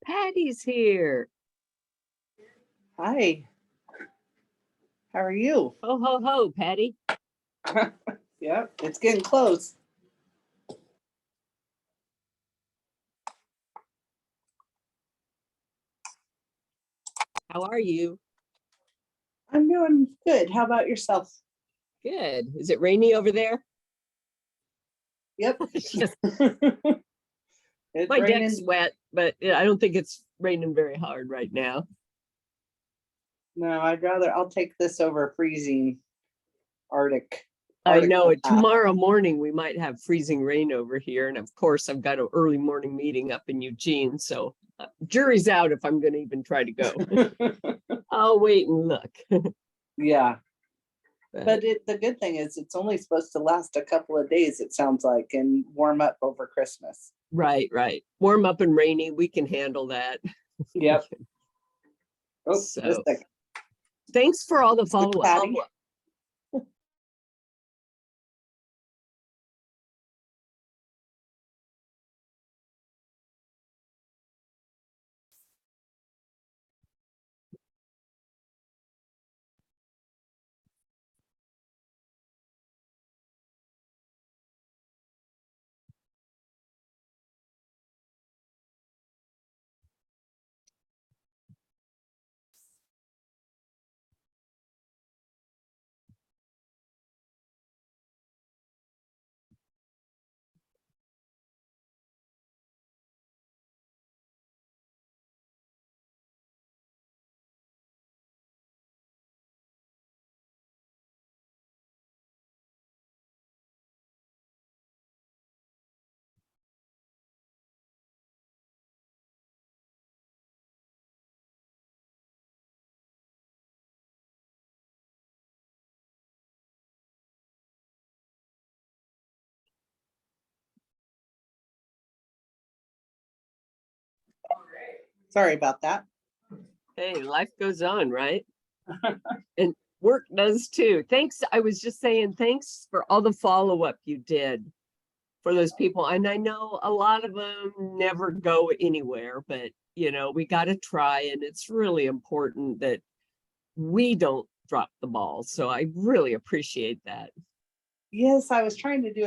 Patty's here. Hi. How are you? Ho, ho, ho, Patty. Yep, it's getting close. How are you? I'm doing good. How about yourself? Good. Is it rainy over there? Yep. It's just, It's my raining. deck's wet, but I don't think it's raining very hard right now. No, I'll take this over freezing Arctic. I know Arctic path. tomorrow morning we might have freezing rain over here. And of course, I've got an early morning meeting up in Eugene. So jury's out if I'm going to even try to go. I'll wait and look. Yeah. But the good thing is it's only supposed to last a couple of days, it sounds like, and warm up over Christmas. Right. Warm up and rainy. We can handle that. Yep. Oh, So, just a second. Thanks for all the follow-up. Patty. Sorry about that. Hey, life goes on, right? And work does too. Thanks. I was just saying thanks for all the follow-up you did for those people. And I know a lot of them never go anywhere, but we got to try. And it's really important that we don't drop the ball. So I really appreciate that. Yes, I was trying to do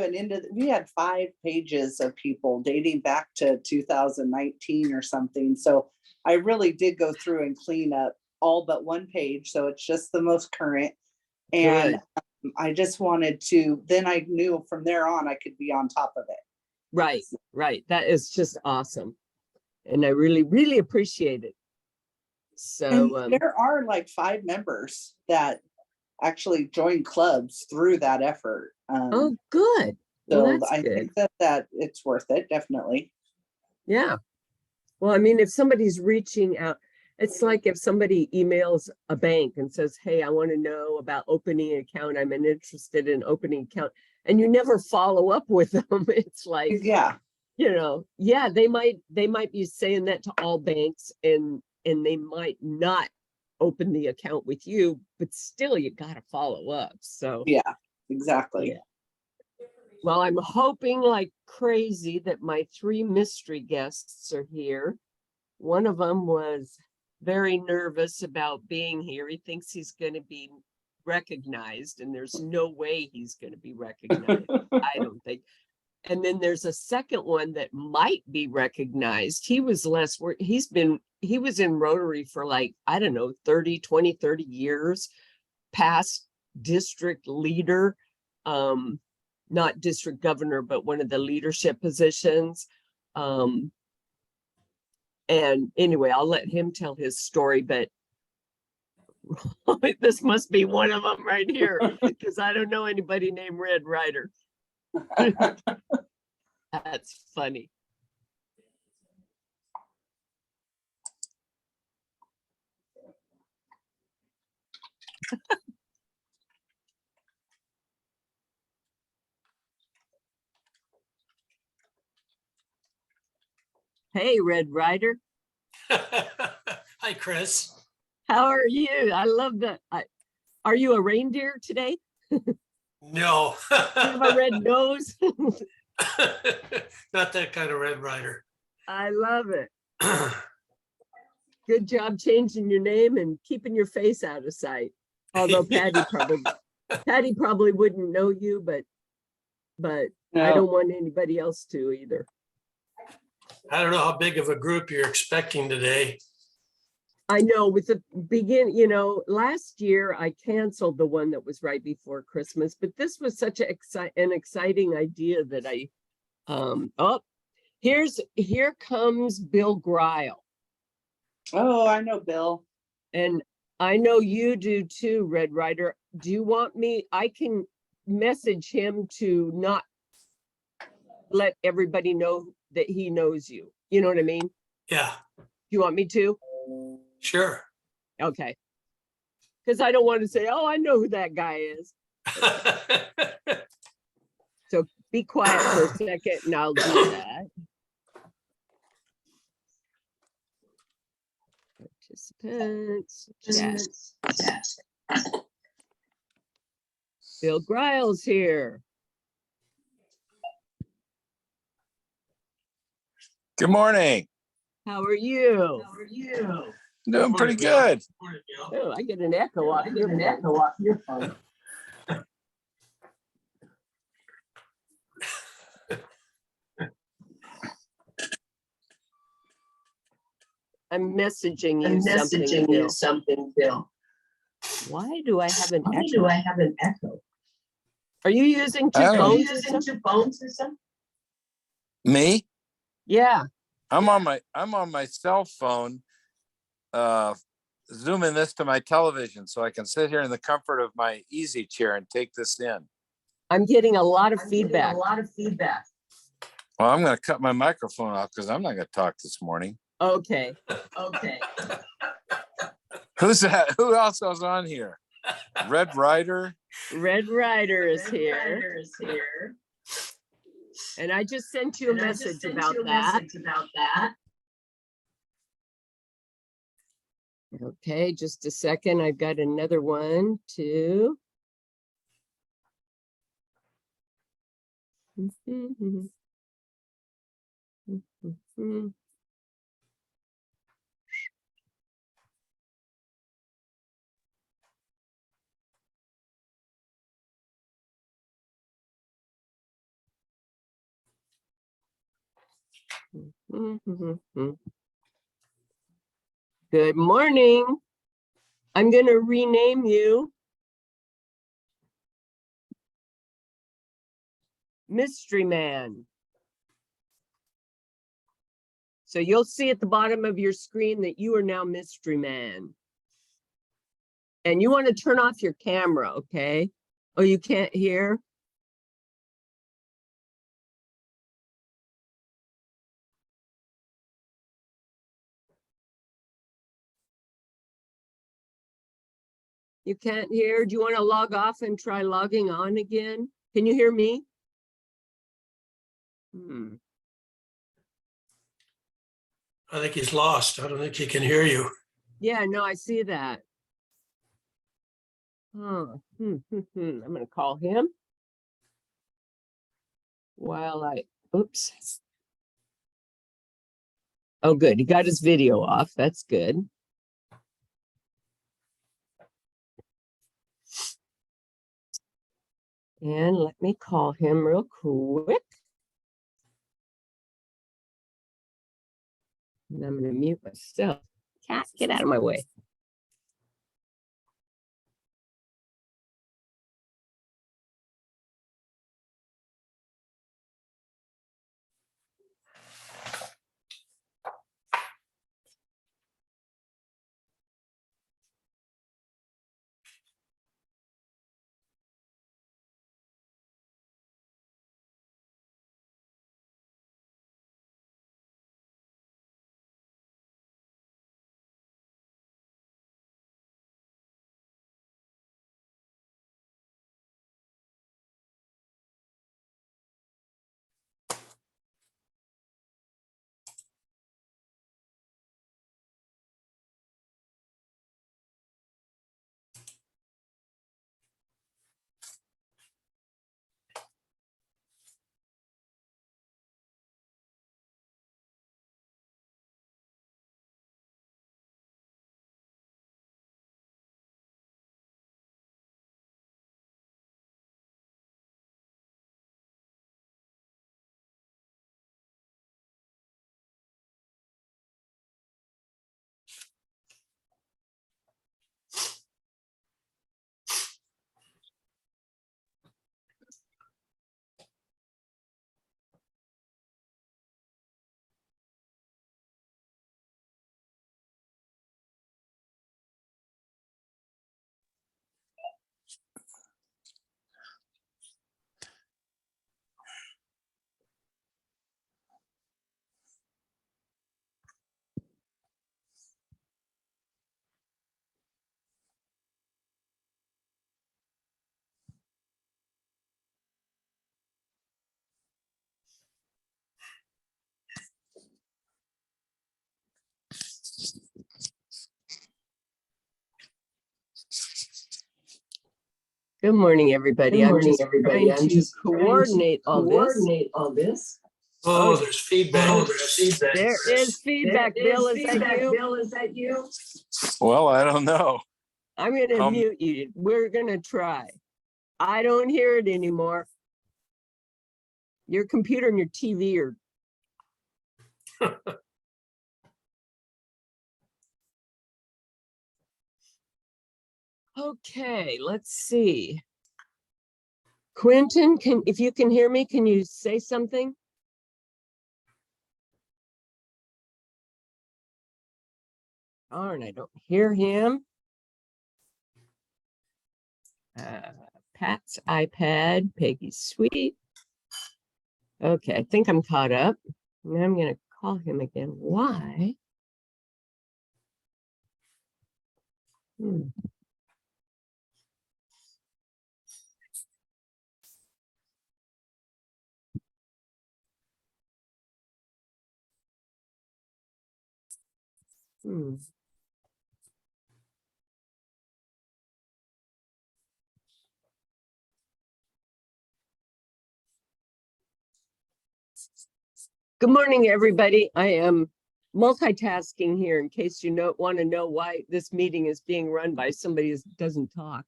we had 5 pages of people dating back to 2019 or something. So I really did go through and clean up all but 1 page. So it's just the most current. And I just wanted to, then I knew from there on I could be on top of it. Right. That is just awesome. And I really, really appreciate it. So and there are like 5 members that actually join clubs through that effort. Oh, good. So Well, that's I good. think that it's worth it, definitely. Yeah. Well, I mean, if somebody's reaching out, it's like if somebody emails a bank and says, hey, I want to know about opening an account. I'm interested in opening an account. And you never follow up with them. It's like, Yeah. They might be saying that to all banks and they might not open the account with you, but still you got to follow up. So yeah, exactly. Yeah. Well, I'm hoping like crazy that my 3 mystery guests are here. One of them was very nervous about being here. He thinks he's going to be recognized, and there's no way he's going to be recognized. I don't think. And then there's a second one that might be recognized. He was he was in Rotary for like, I don't know, 30 years, past district leader, not district governor, but one of the leadership positions. And anyway, I'll let him tell his story, but this must be one of them right here, because I don't know anybody named Red Ryder. That's funny. Hey, Red Ryder. Hi, Chris. How are you? I love that. Are you a reindeer today? No. You have a red nose? Not that kind of Red Ryder. I love it. Good job changing your name and keeping your face out of sight. Although Patty probably wouldn't know you, but I No. don't want anybody else to either. I don't know how big of a group you're expecting today. I know with the last year I canceled the one that was right before Christmas, but this was such an exciting idea that here comes Bill Greil. Oh, I know Bill. And I know you do too, Red Ryder. Do you want me? I can message him to not let everybody know that he knows you. You know what I mean? Yeah, Do you want me to? sure. Okay. Because I don't want to say, oh, I know who that guy is. So be quiet for a second and I'll do that. Participants, chat. Bill Greil's here. Good morning. How are you? Doing pretty Morning, Bill. good. Morning, Bill. Oh, I get an echo off your phone. I'm messaging you something, Bill. Why do I have an echo? Are you using two I don't phones or something? Me? Yeah. I'm on my cell phone, zooming this to my television so I can sit here in the comfort of my easy chair and take this in. I'm getting a lot of feedback. Well, I'm going to cut my microphone off because I'm not going to talk this morning. Okay. Who's that? Who else was on here? Red Ryder. Red Ryder is here. And I just sent you a message about that. Okay, just a second. I've got another one too. Good morning. I'm going to rename you Mystery Man. So you'll see at the bottom of your screen that you are now Mystery Man. And you want to turn off your camera, okay? Oh, you can't hear? You can't hear? Do you want to log off and try logging on again? Can you hear me? I think he's lost. I don't think he can hear you. Yeah, no, I see that. Oh, I'm going to call him while oops. Oh, good. He got his video off. That's good. And let me call him real quick. And I'm going to mute myself. Cat, get out of my way. Good morning, everybody. I'm just trying to coordinate all this. Oh, there's feedback. There is feedback. Bill, is that you? Well, I don't know. I'm gonna Um, mute you. We're gonna try. I don't hear it anymore. Your computer and your TV are. Okay, let's see. Quentin, if you can hear me, can you say something? Darn, I don't hear him. Pat's iPad, Peggy's suite. Okay, I think I'm caught up. And I'm gonna call him again. Why? Hmm. Hmm. Good morning, everybody. I am multitasking here in case you want to know why this meeting is being run by somebody who doesn't talk.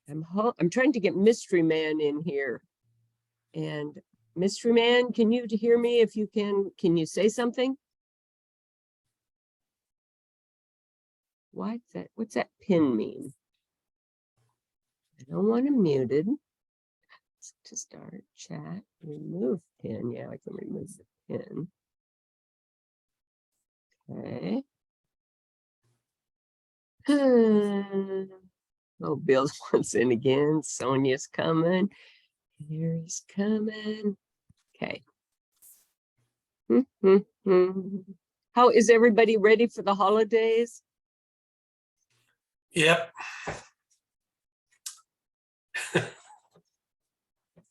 I'm trying to get Mystery Man in here. And Mystery Man, can you hear me? If you can you say something? What's that pin mean? I don't want him muted. To start chat, remove pin. Yeah, I can remove the pin. Okay. Oh, Bill wants in again. Sonia's coming. Here's coming. Okay. How is everybody ready for the holidays? Yep.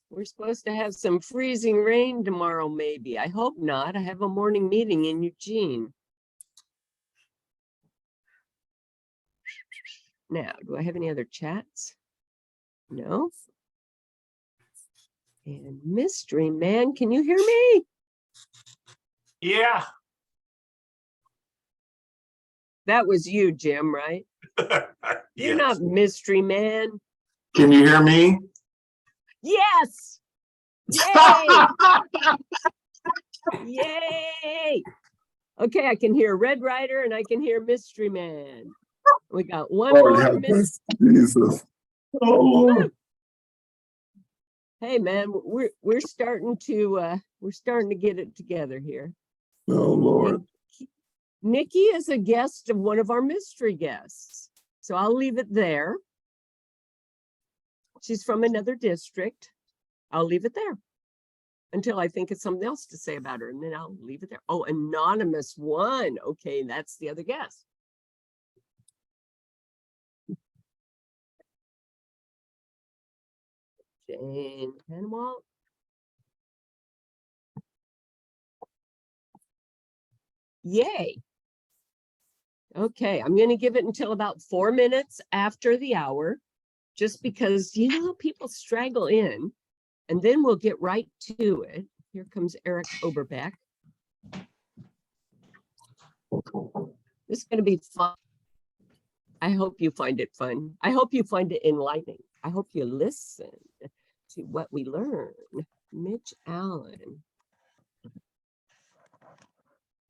We're supposed to have some freezing rain tomorrow, maybe. I hope not. I have a morning meeting in Eugene. Now, do I have any other chats? No. And Mystery Man, can you hear me? Yeah. That was you, Jim, right? You're not Mystery Man. Can you hear me? Yes. Yay. Yay. Okay, I can hear Red Rider and I can hear Mystery Man. We got one more. Jesus. Oh Lord. Hey man, we're starting to get it together here. Oh Lord. Nikki is a guest of one of our mystery guests. So I'll leave it there. She's from another district. I'll leave it there until I think of something else to say about her, and then I'll leave it there. Oh, anonymous one. Okay, that's the other guest. Jane Hanwalt. Yay. Okay, I'm going to give it until about 4 minutes after the hour, just because, people straggle in, and then we'll get right to it. Here comes Eric Oberbeck. This is going to be fun. I hope you find it fun. I hope you find it enlightening. I hope you listen to what we learn. Mitch Allen.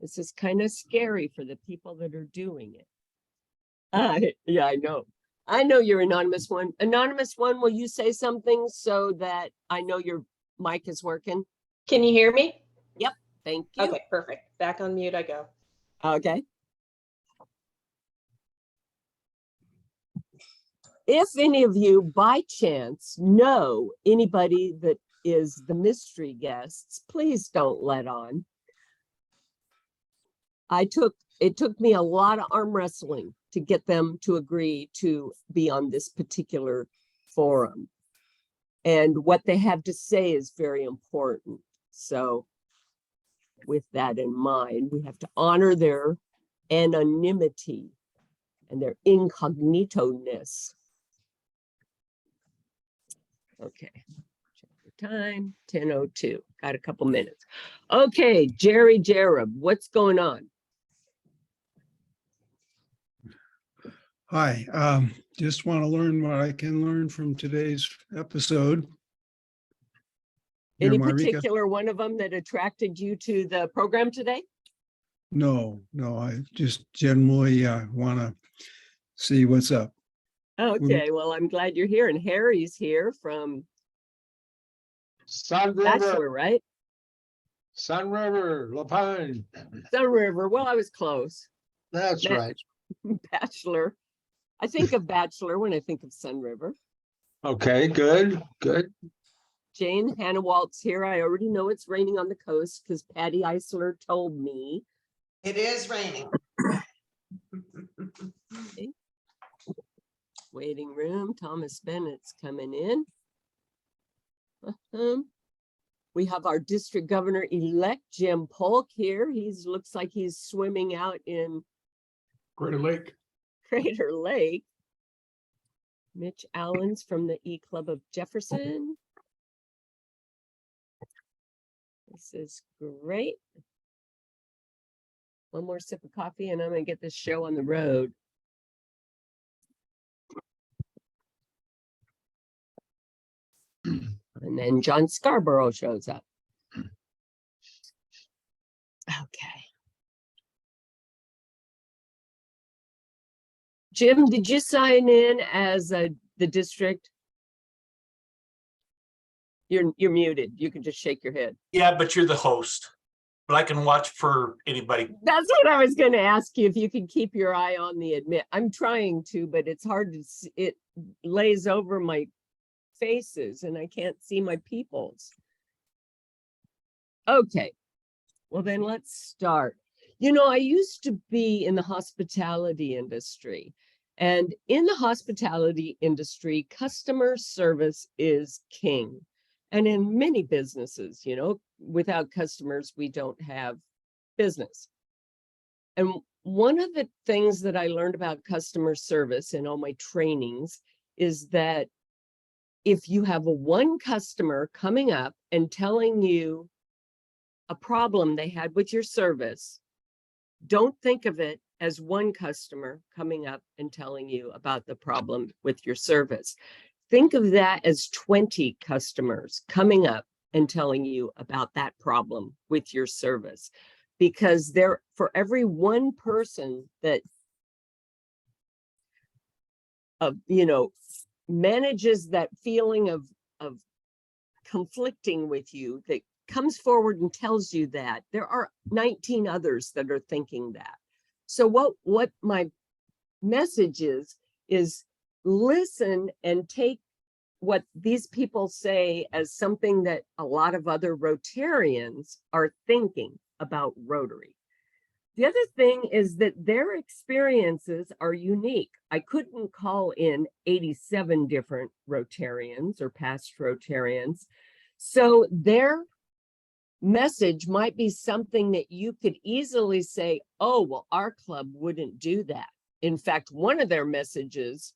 This is kind of scary for the people that are doing it. Yeah, I know. I know you're anonymous one. Anonymous one, will you say something so that I know your mic is working? Can you hear me? Yep. Thank you. Okay, perfect. Back on mute I go. Okay. If any of you by chance know anybody that is the mystery guests, please don't let on. It took me a lot of arm wrestling to get them to agree to be on this particular forum. And what they have to say is very important. So with that in mind, we have to honor their anonymity and their incognito-ness. Okay. Check the time, 10:02. Got a couple minutes. Okay, Jerry Jareb, what's going on? Hi, just want to learn what I can learn from today's episode. Here, Any Marika? particular one of them that attracted you to the program today? No, I just generally want to see what's up. Okay, well, I'm glad you're here. And Harry's here from Sun Bachelor, River, right? Sun River, La Pine. Sun River. Well, I was close. That's That- right. Bachelor. I think of Bachelor when I think of Sun River. Okay, good. Jane Hannah-Waltz here. I already know it's raining on the coast because Patty Eisler told me. It is raining. Waiting room, Thomas Bennett's coming in. We have our district governor-elect, Jim Polk here. Looks like he's swimming out in Greater Lake. Crater Lake. Mitch Allen's from the E Club of Jefferson. This is great. One more sip of coffee and I'm gonna get this show on the road. And then John Scarborough shows up. Okay. Jim, did you sign in as the district? You're muted. You can just shake your head. Yeah, but you're the host. But I can watch for anybody. That's what I was going to ask you, if you can keep your eye on the admit. I'm trying to, but it's hard to see. It lays over my faces and I can't see my peoples. Okay. Well, then let's start. You know, I used to be in the hospitality industry, and in the hospitality industry, customer service is king. And in many businesses, you know, without customers, we don't have business. And one of the things that I learned about customer service in all my trainings is that if you have one customer coming up and telling you a problem they had with your service, don't think of it as one customer coming up and telling you about the problem with your service. Think of that as 20 customers coming up and telling you about that problem with your service, because for every one person that manages that feeling of conflicting with you, that comes forward and tells you that, there are 19 others that are thinking that. So what my message is listen and take what these people say as something that a lot of other Rotarians are thinking about Rotary. The other thing is that their experiences are unique. I couldn't call in 87 different Rotarians or past Rotarians. So their message might be something that you could easily say, oh, well, our club wouldn't do that. In fact, one of their messages,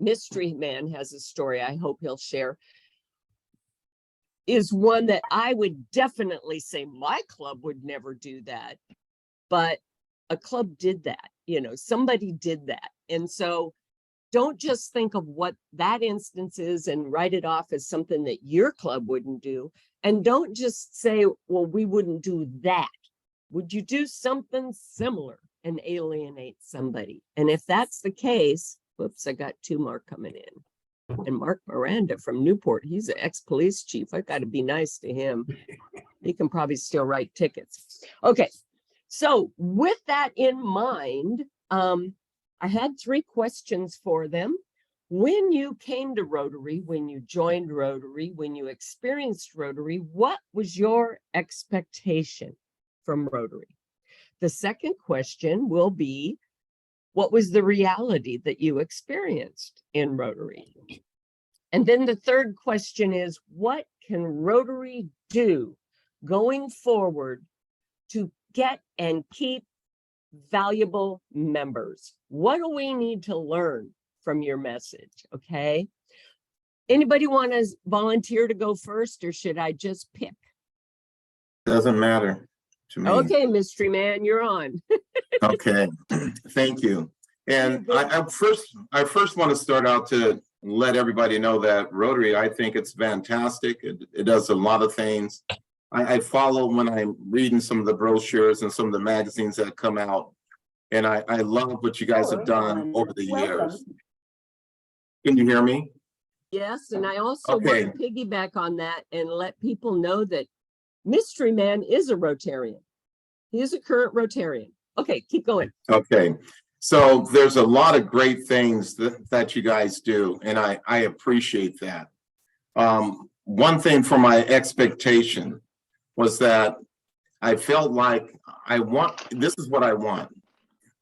Mystery Man has a story I hope he'll share, is one that I would definitely say my club would never do that. But a club did that, somebody did that. And so don't just think of what that instance is and write it off as something that your club wouldn't do. And don't just say, well, we wouldn't do that. Would you do something similar and alienate somebody? And if that's the case, whoops, I got two more coming in. And Mark Miranda from Newport, he's an ex-police chief. I've got to be nice to him. He can probably still write tickets. Okay, so with that in mind, I had 3 questions for them. When you came to Rotary, when you joined Rotary, when you experienced Rotary, what was your expectation from Rotary? The second question will be, what was the reality that you experienced in Rotary? And then the third question is, what can Rotary do going forward to get and keep valuable members? What do we need to learn from your message? Okay. Anybody want to volunteer to go first, or should I just pick? Doesn't matter to me. Okay, mystery man, you're on. Okay, thank you. And I first want to start out to let everybody know that Rotary, I think it's fantastic. It does a lot of things. I follow when I'm reading some of the brochures and some of the magazines that come out. And I love what you guys have done over the years. Can you hear me? Yes, and I also want Okay. to piggyback on that and let people know that Mystery Man is a Rotarian. He is a current Rotarian. Okay, keep going. Okay, so there's a lot of great things that you guys do, and I appreciate that. One thing for my expectation was that I felt like this is what I want,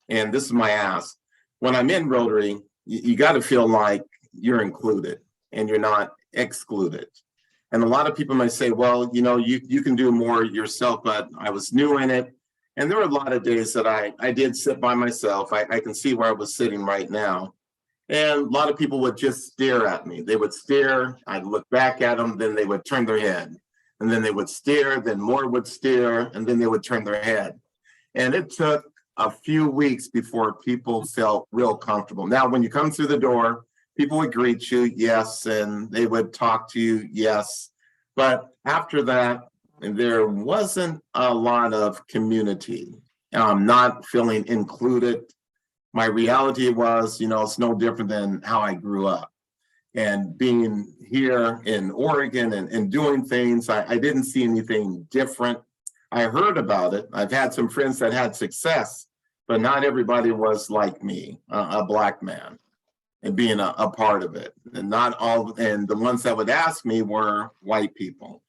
and this is my ask. When I'm in Rotary, you got to feel like you're included and you're not excluded. And a lot of people might say, well, you know, you can do more yourself, but I was new in it. And there were a lot of days that I did sit by myself. I can see where I was sitting right now. And a lot of people would just stare at me. They would stare, I'd look back at them, then they would turn their head. And then they would stare, then more would stare, and then they would turn their head. And it took a few weeks before people felt real comfortable. Now, when you come through the door, people would greet you, yes, and they would talk to you, yes. But after that, there wasn't a lot of community. Not feeling included. My reality was, you know, it's no different than how I grew up. And being here in Oregon and doing things, I didn't see anything different. I heard about it. I've had some friends that had success, but not everybody was like me, a Black man, and being a part of it. And not all, and the ones that would ask me were white people.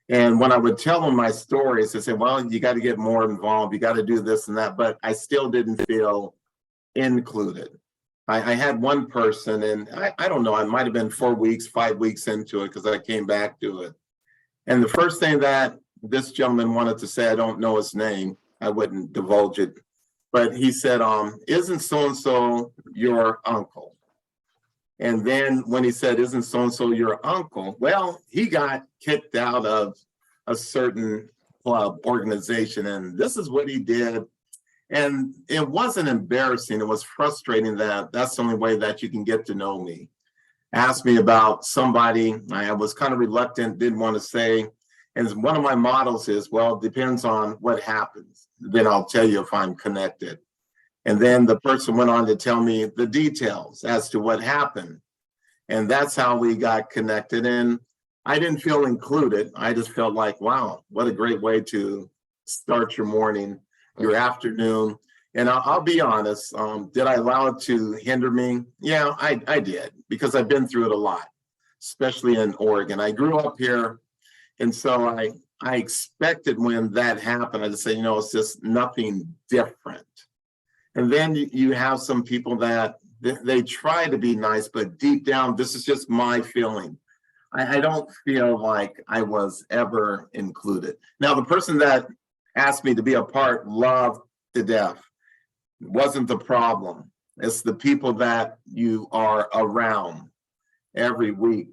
And when I would tell them my stories, they said, well, you got to get more involved. You got to do this and that. But I still didn't feel included. I had one person, and I don't know, I might have been 4 weeks, 5 weeks into it because I came back to it. And the first thing that this gentleman wanted to say, I don't know his name, I wouldn't divulge it, but he said, isn't so-and-so your uncle? And then when he said, isn't so-and-so your uncle? Well, he got kicked out of a certain club organization, and this is what he did. And it wasn't embarrassing. It was frustrating that that's the only way that you can get to know me. Asked me about somebody, I was kind of reluctant, didn't want to say. And one of my models is, well, it depends on what happens. Then I'll tell you if I'm connected. And then the person went on to tell me the details as to what happened. And that's how we got connected. And I didn't feel included. I just felt like, wow, what a great way to start your morning, your afternoon. And I'll be honest, did I allow it to hinder me? Yeah, I did, because I've been through it a lot, especially in Oregon. I grew up here. And so I expected when that happened, I just say, you know, it's just nothing different. And then you have some people that they try to be nice, but deep down, this is just my feeling. I don't feel like I was ever included. Now, the person that asked me to be a part loved to death. It wasn't the problem. It's the people that you are around every week.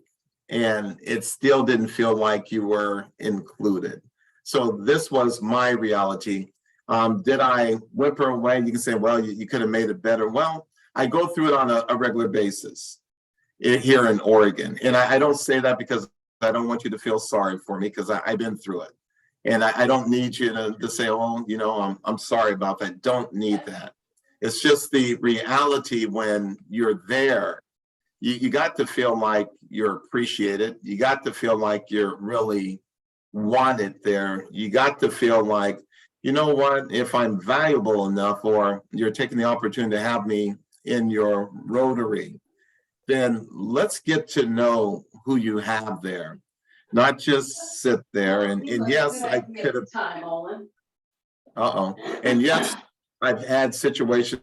And it still didn't feel like you were included. So this was my reality. Did I whimper away? You can say, well, you could have made it better. Well, I go through it on a regular basis here in Oregon. And I don't say that because I don't want you to feel sorry for me, because I've been through it. And I don't need you to say, oh, you know, I'm sorry about that. Don't need that. It's just the reality when you're there. You got to feel like you're appreciated. You got to feel like you're really wanted there. You got to feel like, you know what, if I'm valuable enough, or you're taking the opportunity to have me in your Rotary, then let's get to know who you have there, not just sit there. And yes, I could have. And yes, I've had situations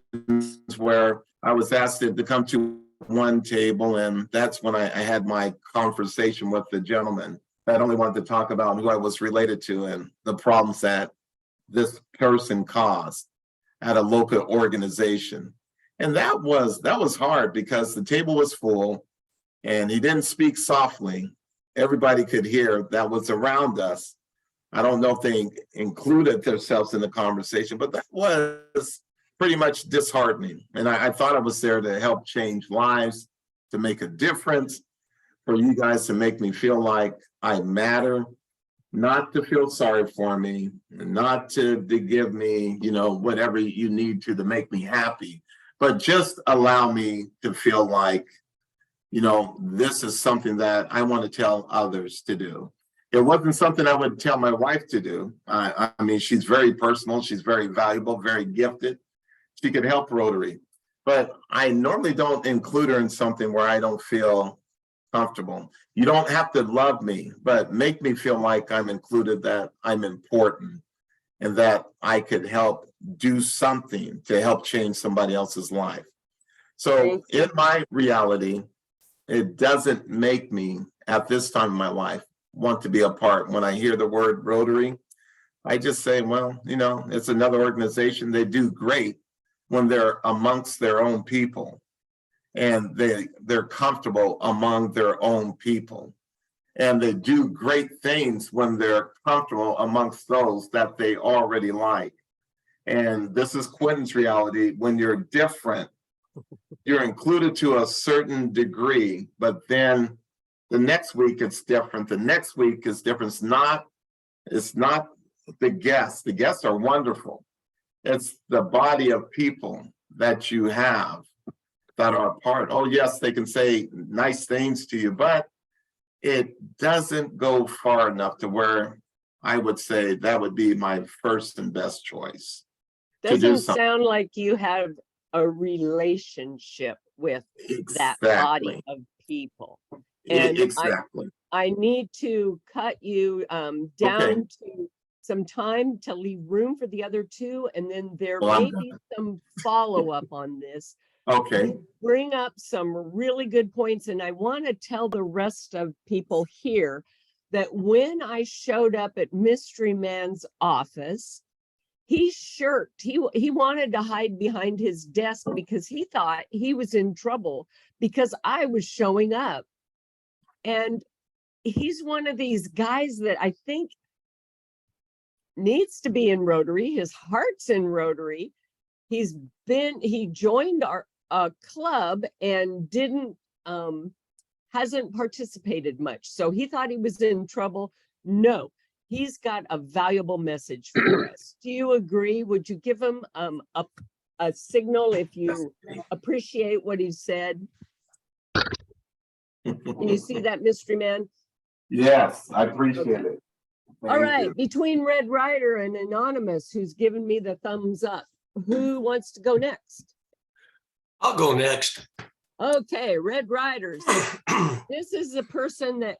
where I was asked to come to one table, and that's when I had my conversation with the gentleman that only wanted to talk about who I was related to and the problems that this person caused at a local organization. And that was hard, because the table was full. And he didn't speak softly. Everybody could hear that was around us. I don't know if they included themselves in the conversation, but that was pretty much disheartening. And I thought I was there to help change lives, to make a difference, for you guys to make me feel like I matter, not to feel sorry for me, not to give me, whatever you need to make me happy, but just allow me to feel like, this is something that I want to tell others to do. It wasn't something I would tell my wife to do. I mean, she's very personal. She's very valuable, very gifted. She could help Rotary, but I normally don't include her in something where I don't feel comfortable. You don't have to love me, but make me feel like I'm included, that I'm important, and that I could help do something to help change somebody else's life. So in my reality, it doesn't make me, at this time in my life, want to be a part. When I hear the word Rotary, I just say, well, it's another organization. They do great when they're amongst their own people, and they're comfortable among their own people. And they do great things when they're comfortable amongst those that they already like. And this is Quentin's reality. When you're different, you're included to a certain degree, but then the next week it's different. The next week is different. It's not the guests. The guests are wonderful. It's the body of people that you have that are a part. Oh, yes, they can say nice things to you, but it doesn't go far enough to where I would say that would be my first and best choice. Doesn't sound like you have a relationship with that body of people. And exactly. I need to cut you down to some time to leave room for the other two, and then there may be some follow-up on this. Okay. You bring up some really good points, and I want to tell the rest of people here that when I showed up at Mystery Man's office, he shirked. He wanted to hide behind his desk because he thought he was in trouble because I was showing up. And he's one of these guys that I think needs to be in Rotary. His heart's in Rotary. He joined our club and hasn't participated much. So he thought he was in trouble. No, he's got a valuable message for us. Do you agree? Would you give him a signal if you appreciate what he said? Can you see that, Mystery Man? Yes, I appreciate it. All right, between Red Rider and Anonymous, who's given me the thumbs up, who wants to go next? I'll go next. Okay, Red Riders. This is a person that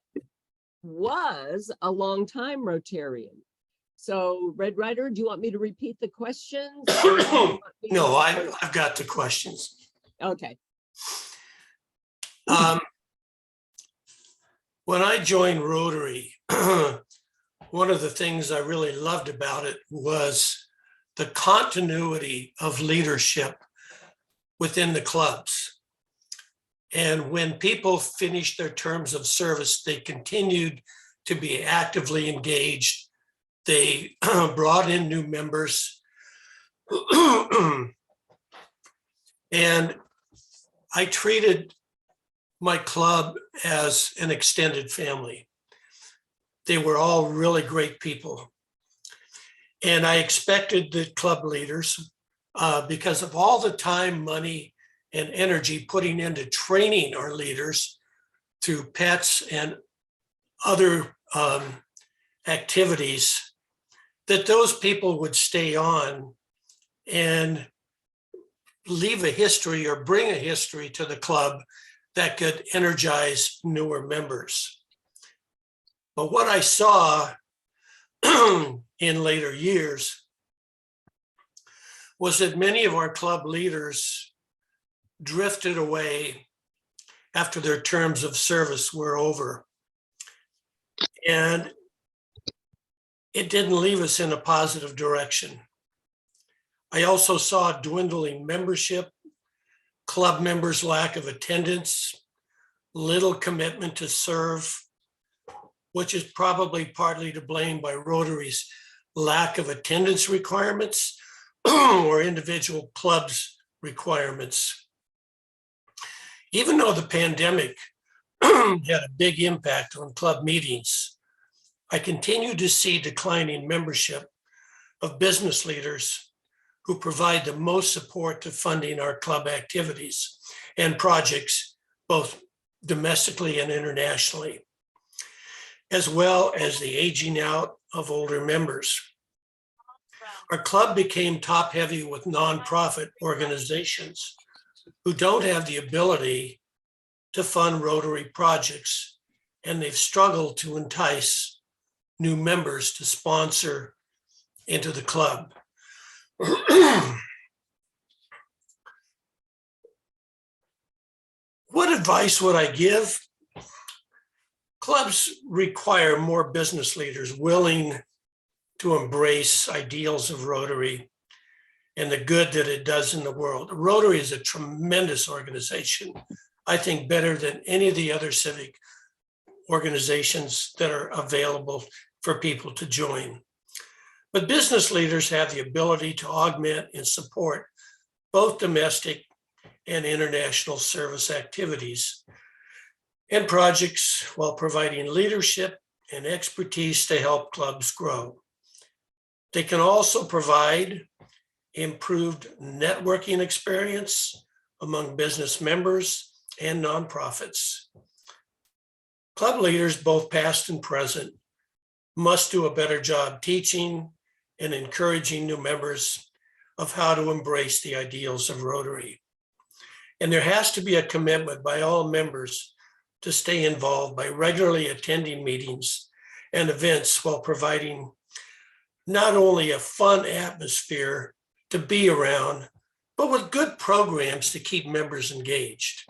was a longtime Rotarian. So Red Rider, do you want me to repeat the questions? No, I've got the questions. Okay. When I joined Rotary, one of the things I really loved about it was the continuity of leadership within the clubs. And when people finished their terms of service, they continued to be actively engaged. They brought in new members. And I treated my club as an extended family. They were all really great people. And I expected the club leaders, because of all the time, money, and energy putting into training our leaders through pets and other activities, that those people would stay on and leave a history or bring a history to the club that could energize newer members. But what I saw in later years was that many of our club leaders drifted away after their terms of service were over. And it didn't leave us in a positive direction. I also saw dwindling membership, club members' lack of attendance, little commitment to serve, which is probably partly to blame by Rotary's lack of attendance requirements or individual clubs requirements. Even though the pandemic had a big impact on club meetings, I continue to see declining membership of business leaders who provide the most support to funding our club activities and projects, both domestically and internationally, as well as the aging out of older members. Our club became top heavy with nonprofit organizations who don't have the ability to fund Rotary projects, and they've struggled to entice new members to sponsor into the club. What advice would I give? Clubs require more business leaders willing to embrace ideals of Rotary and the good that it does in the world. Rotary is a tremendous organization. I think better than any of the other civic organizations that are available for people to join. But business leaders have the ability to augment and support both domestic and international service activities and projects while providing leadership and expertise to help clubs grow. They can also provide improved networking experience among business members and nonprofits. Club leaders, both past and present, must do a better job teaching and encouraging new members of how to embrace the ideals of Rotary. And there has to be a commitment by all members to stay involved by regularly attending meetings and events while providing not only a fun atmosphere to be around, but with good programs to keep members engaged.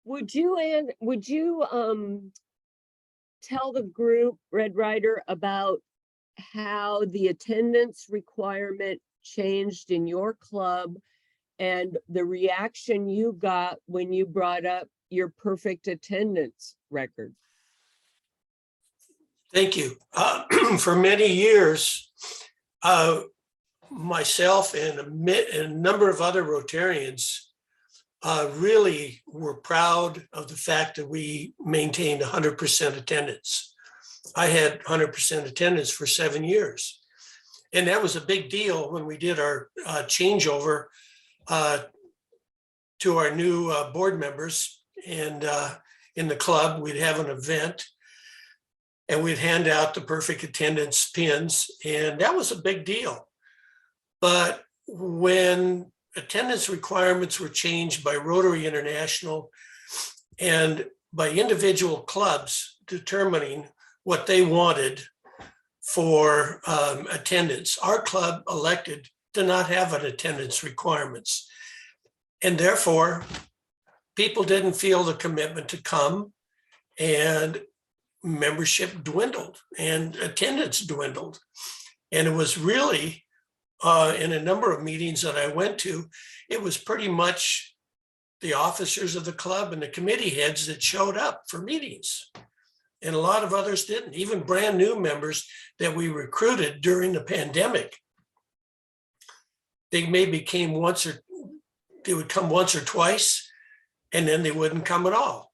Would you tell the group, Red Ryder, about how the attendance requirement changed in your club and the reaction you got when you brought up your perfect attendance record? Thank you. For many years, myself and a number of other Rotarians really were proud of the fact that we maintained 100% attendance. I had 100% attendance for 7 years. And that was a big deal when we did our changeover to our new board members. And in the club, we'd have an event and we'd hand out the perfect attendance pins. And that was a big deal. But when attendance requirements were changed by Rotary International and by individual clubs determining what they wanted for attendance, our club elected to not have an attendance requirements. And therefore, people didn't feel the commitment to come, and membership dwindled and attendance dwindled. And it was really, in a number of meetings that I went to, it was pretty much the officers of the club and the committee heads that showed up for meetings. And a lot of others didn't, even brand new members that we recruited during the pandemic. They maybe came once, or they would come once or twice, and then they wouldn't come at all.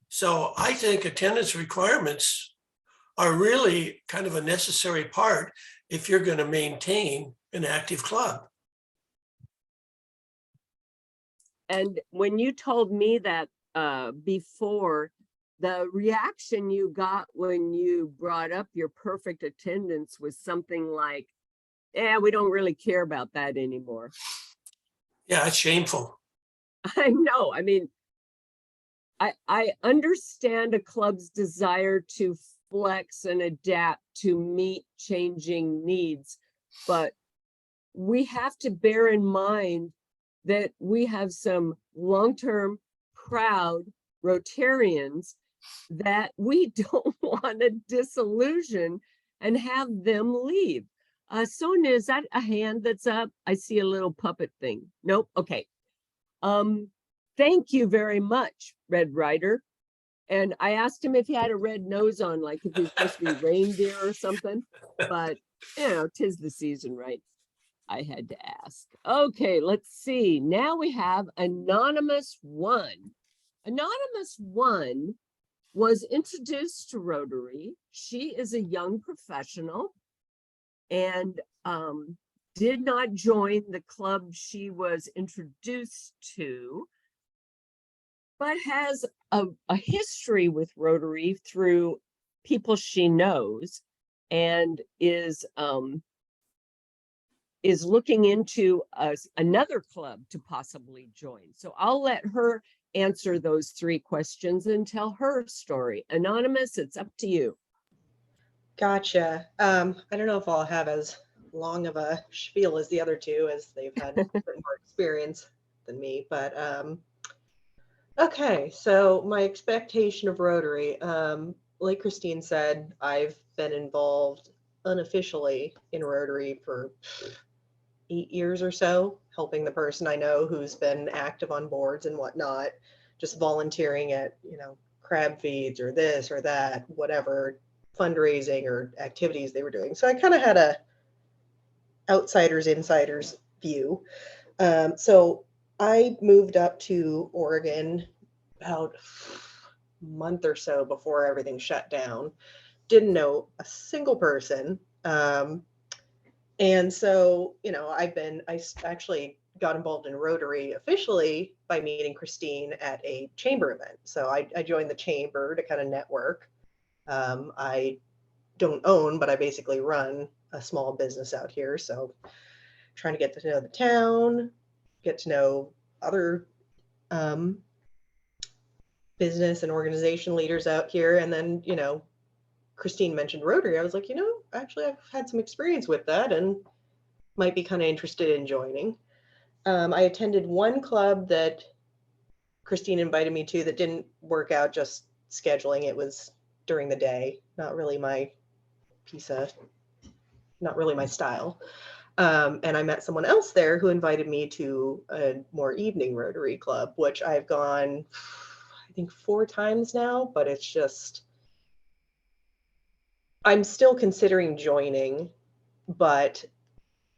So I think attendance requirements are really kind of a necessary part if you're going to maintain an active club. And when you told me that before, the reaction you got when you brought up your perfect attendance was something like, "Yeah, we don't really care about that anymore." Yeah, it's shameful. I know. I mean, I understand a club's desire to flex and adapt to meet changing needs, but we have to bear in mind that we have some long-term proud Rotarians that we don't want to disillusion and have them leave. Sonia, is that a hand that's up? I see a little puppet thing. Nope. Okay. Thank you very much, Red Rider. And I asked him if he had a red nose on, like if he's supposed to be reindeer or something. But you know, 'tis the season, right? I had to ask. Okay, let's see. Now we have Anonymous One. Anonymous One was introduced to Rotary. She is a young professional and did not join the club she was introduced to, but has a history with Rotary through people she knows and is looking into another club to possibly join. So I'll let her answer those 3 questions and tell her story. Anonymous, it's up to you. Gotcha. I don't know if I'll have as long of a spiel as the other two, as they've had a bit more experience than me, but okay. So my expectation of Rotary, like Christine said, I've been involved unofficially in Rotary for 8 years or so, helping the person I know who's been active on boards and whatnot, just volunteering at, crab feeds or this or that, whatever fundraising or activities they were doing. So I kind of had a outsiders, insiders view. So I moved up to Oregon about a month or so before everything shut down. Didn't know a single person. And so, I actually got involved in Rotary officially by meeting Christine at a chamber event. So I joined the chamber to kind of network. I don't own, but I basically run a small business out here. So trying to get to know the town, get to know other business and organization leaders out here. And then, Christine mentioned Rotary. I was like, actually, I've had some experience with that and might be kind of interested in joining. I attended one club that Christine invited me to that didn't work out, just scheduling. It was during the day, not really my not really my style. And I met someone else there who invited me to a more evening Rotary club, which I've gone, I think 4 times now, but it's just, I'm still considering joining, but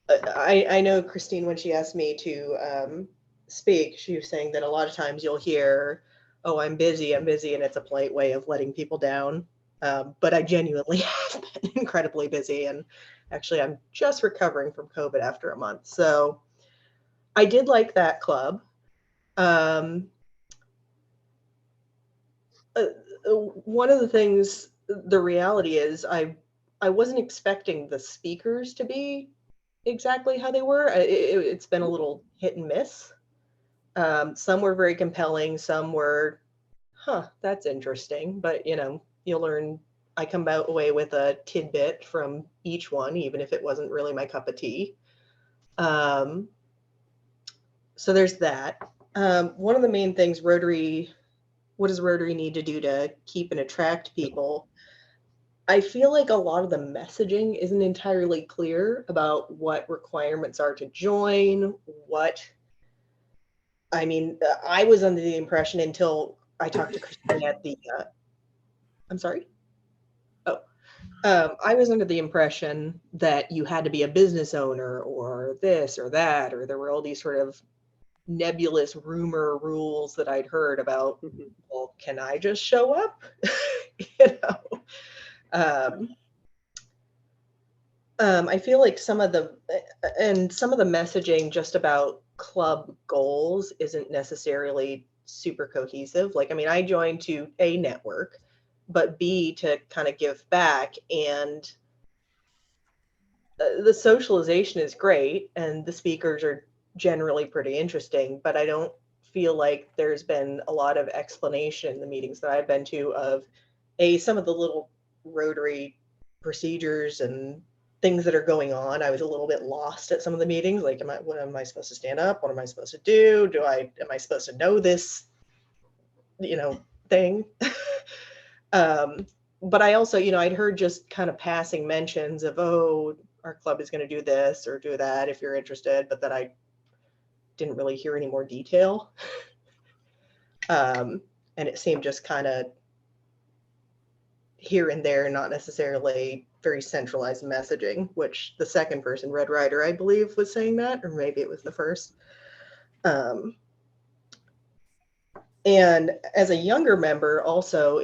I know Christine, when she asked me to speak, she was saying that a lot of times you'll hear, oh, I'm busy, and it's a polite way of letting people down. But I genuinely have been incredibly busy, and actually I'm just recovering from COVID after a month. So I did like that club. One of the things, the reality is I wasn't expecting the speakers to be exactly how they were. It's been a little hit and miss. Some were very compelling. Some were, that's interesting. But, you'll learn. I come away with a tidbit from each one, even if it wasn't really my cup of tea. So there's that. One of the main things what does Rotary need to do to keep and attract people? I feel like a lot of the messaging isn't entirely clear about what requirements are to join, I was under the impression until I talked to Christine at the, I'm sorry? I was under the impression that you had to be a business owner or this or that, or there were all these sort of nebulous rumor rules that I'd heard about. Well, can I just show up? I feel like some of the messaging just about club goals isn't necessarily super cohesive. I joined to A, network, but B, to kind of give back. And the socialization is great and the speakers are generally pretty interesting, but I don't feel like there's been a lot of explanation in the meetings that I've been to of some of the little Rotary procedures and things that are going on. I was a little bit lost at some of the meetings. Like, when am I supposed to stand up? What am I supposed to do? Am I supposed to know this, thing? But I also, I'd heard just kind of passing mentions of, oh, our club is going to do this or do that if you're interested, but that I didn't really hear any more detail. And it seemed just kind of here and there, not necessarily very centralized messaging, which the second person, Red Rider, I believe, was saying that, or maybe it was the first. And as a younger member, also,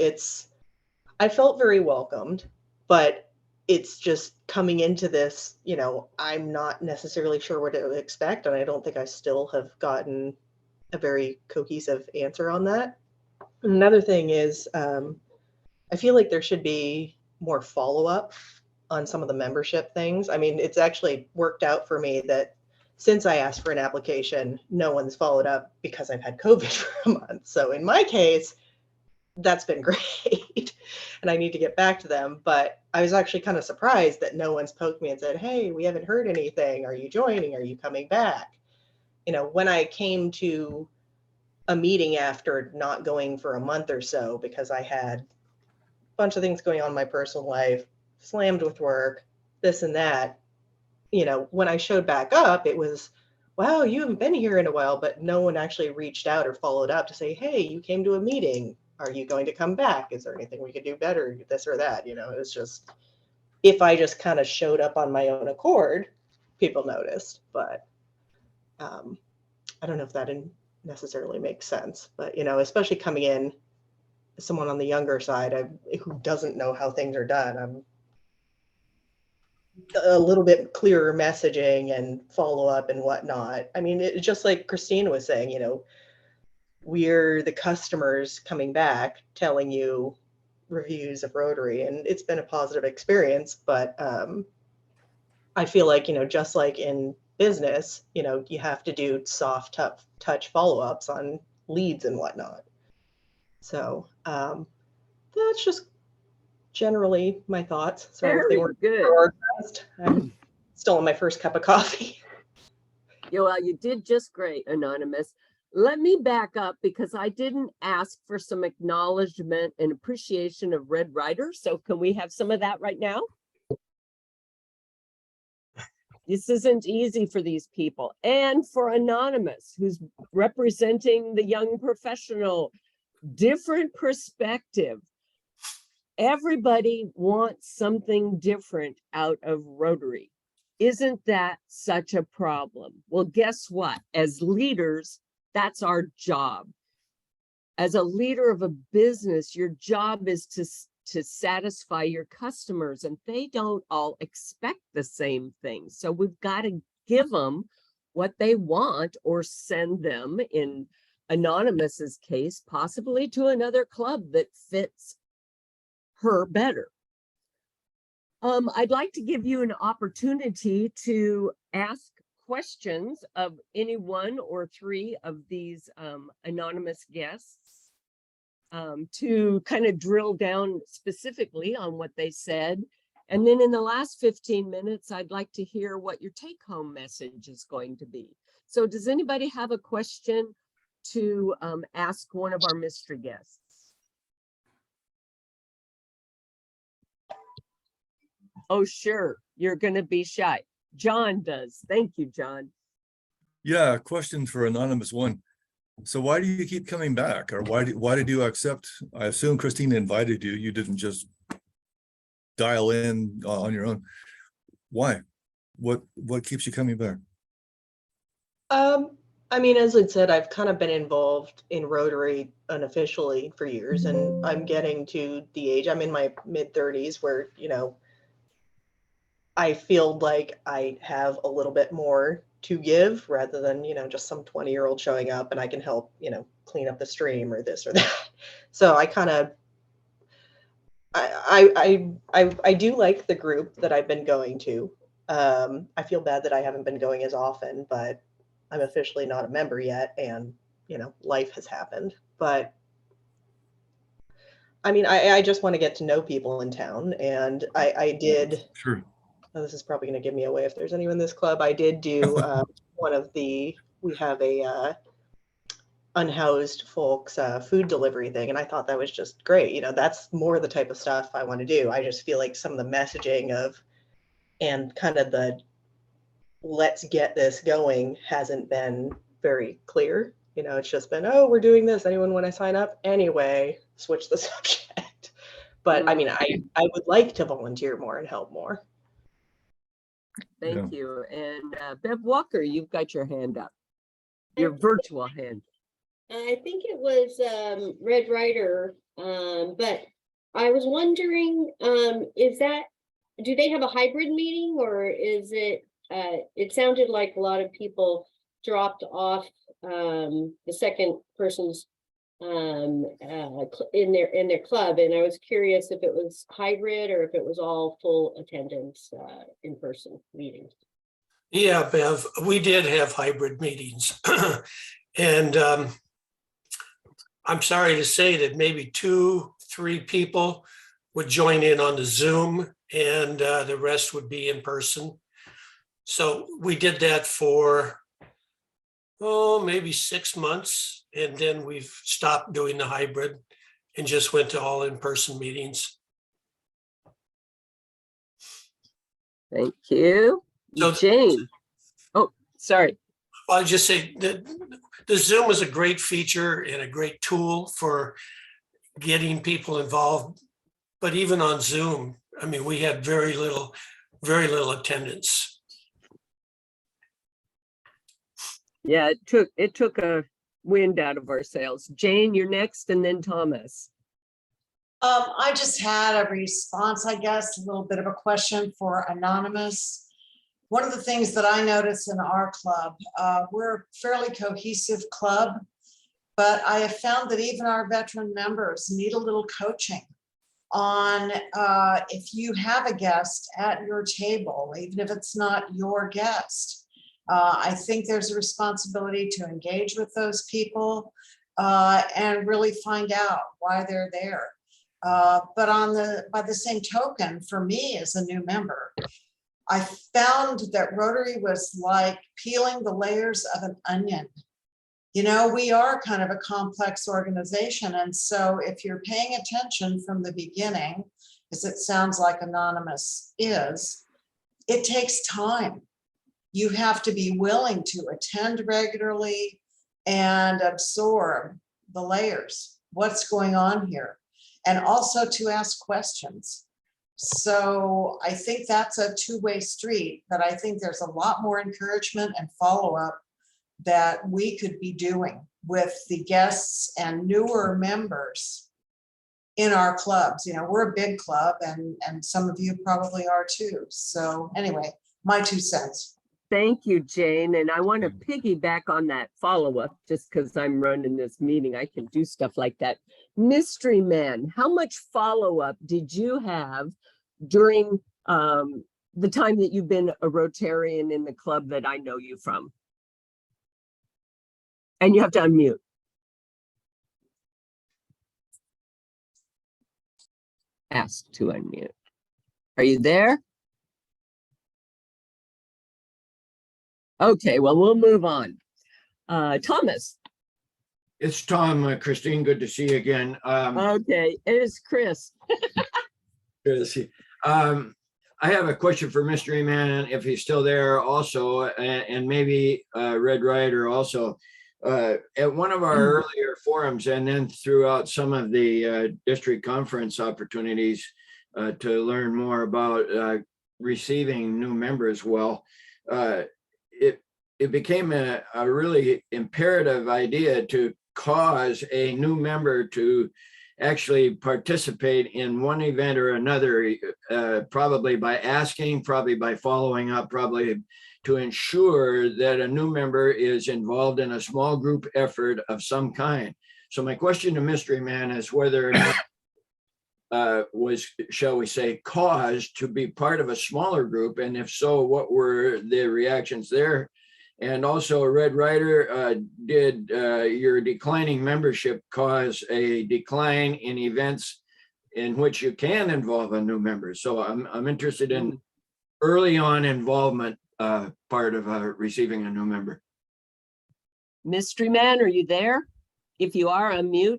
I felt very welcomed, but it's just coming into this, you know, I'm not necessarily sure what to expect, and I don't think I still have gotten a very cohesive answer on that. Another thing is, I feel like there should be more follow-up on some of the membership things. I mean, it's actually worked out for me that since I asked for an application, no one's followed up because I've had COVID for a month. So in my case, that's been great. And I need to get back to them. But I was actually kind of surprised that no one's poked me and said, hey, we haven't heard anything. Are you joining? Are you coming back? You know, when I came to a meeting after not going for a month or so because I had a bunch of things going on in my personal life, slammed with work, this and that, you know, when I showed back up, it was, wow, you haven't been here in a while, but no one actually reached out or followed up to say, hey, you came to a meeting. Are you going to come back? Is there anything we could do better? This or that, you know, it was just, if I just kind of showed up on my own accord, people noticed, but I don't know if that necessarily makes sense, but, you know, especially coming in as someone on the younger side who doesn't know how things are done, I'm a little bit clearer messaging and follow up and whatnot. I mean, it's just like Christine was saying, you know, we're the customers coming back telling you reviews of Rotary, and it's been a positive experience. But I feel like, you know, just like in business, you know, you have to do soft touch follow-ups on leads and whatnot. So that's just generally my thoughts. Sorry if they Very weren't good. organized. I'm still on my first cup of coffee. Yeah, well, you did just great, Anonymous. Let me back up because I didn't ask for some acknowledgement and appreciation of Red Rider. So can we have some of that right now? This isn't easy for these people, and for Anonymous, who's representing the young professional, different perspective. Everybody wants something different out of Rotary. Isn't that such a problem? Well, guess what? As leaders, that's our job. As a leader of a business, your job is to satisfy your customers, and they don't all expect the same thing. So we've got to give them what they want or send them, in Anonymous's case, possibly to another club that fits her better. I'd like to give you an opportunity to ask questions of any one or three of these anonymous guests, to kind of drill down specifically on what they said. And then in the last 15 minutes, I'd like to hear what your take-home message is going to be. So does anybody have a question to ask one of our mystery guests? Oh, sure. You're going to be shy. John does. Thank you, John. Yeah, question for Anonymous One. So why do you keep coming back, or why did you accept? I assume Christine invited you. You didn't just dial in on your own. Why? What keeps you coming back? I mean, as I said, I've kind of been involved in Rotary unofficially for years, and I'm getting to the age, I'm in my mid-30s, where, you know, I feel like I have a little bit more to give rather than, you know, just some 20-year-old showing up and I can help, you know, clean up the stream or this or that. So I kind of, I do like the group that I've been going to. I feel bad that I haven't been going as often, but I'm officially not a member yet, and, you know, life has happened. But I mean, I just want to get to know people in town, and I did. Sure. Oh, this is probably going to give me away if there's anyone in this club. I did do we have a unhoused folks food delivery thing, and I thought that was just great. You know, that's more the type of stuff I want to do. I just feel like some of the messaging of and kind of the let's get this going hasn't been very clear. You know, it's just been, oh, we're doing this. Anyone want to sign up? Anyway, switch the subject. But I mean, I would like to volunteer more and help more. Thank you. And Bev Walker, you've got your hand up. Your virtual hand. I think it was Red Ryder, but I was wondering, do they have a hybrid meeting, or is it, it sounded like a lot of people dropped off the second person's in their club, and I was curious if it was hybrid or if it was all full attendance in-person meetings. Yeah, Bev, we did have hybrid meetings. And I'm sorry to say that maybe 2-3 people would join in on the Zoom, and the rest would be in person. So we did that for, maybe 6 months, and then we've stopped doing the hybrid and just went to all in-person meetings. Thank you. So Jane. Oh, sorry. I'll just say that the Zoom is a great feature and a great tool for getting people involved. But even on Zoom, I mean, we had very little attendance. Yeah, it took a wind out of our sails. Jane, you're next, and then Thomas. I just had a response, I guess, a little bit of a question for Anonymous. One of the things that I notice in our club, we're a fairly cohesive club, but I have found that even our veteran members need a little coaching on if you have a guest at your table, even if it's not your guest. I think there's a responsibility to engage with those people and really find out why they're there. But by the same token, for me as a new member, I found that Rotary was like peeling the layers of an onion. You know, we are kind of a complex organization. And so if you're paying attention from the beginning, as it sounds like Anonymous is, it takes time. You have to be willing to attend regularly and absorb the layers, what's going on here, and also to ask questions. So I think that's a two-way street, but I think there's a lot more encouragement and follow-up that we could be doing with the guests and newer members in our clubs. You know, we're a big club, and some of you probably are too. So anyway, my 2 cents. Thank you, Jane. And I want to piggyback on that follow-up, just because I'm running this meeting. I can do stuff like that. Mystery Man, how much follow-up did you have during the time that you've been a Rotarian in the club that I know you from? And you have to unmute. Ask to unmute. Are you there? Okay, well, we'll move on. Thomas. It's Tom. Christine, good to see you again. Okay, it is Chris. Good to see. I have a question for Mystery Man, if he's still there also, and maybe Red Ryder also. At one of our earlier forums, and then throughout some of the district conference opportunities to learn more about receiving new members, well, it became a really imperative idea to cause a new member to actually participate in one event or another, probably by asking, probably by following up, probably to ensure that a new member is involved in a small group effort of some kind. So my question to Mystery Man is whether or not was, shall we say, caused to be part of a smaller group, and if so, what were the reactions there? And also, Red Ryder, did your declining membership cause a decline in events in which you can involve a new member? So I'm interested in early on involvement part of receiving a new member. Mystery Man, are you there? If you are, unmute.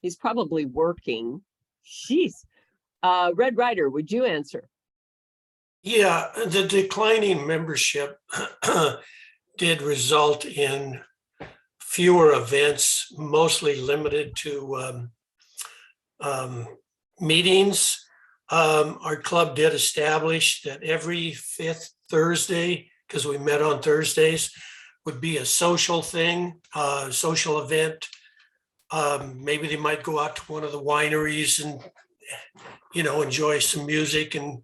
He's probably working. Jeez. Red Ryder, would you answer? Yeah, the declining membership did result in fewer events, mostly limited to meetings. Our club did establish that every 5th Thursday, because we met on Thursdays, would be a social thing, social event. Maybe they might go out to one of the wineries and, enjoy some music and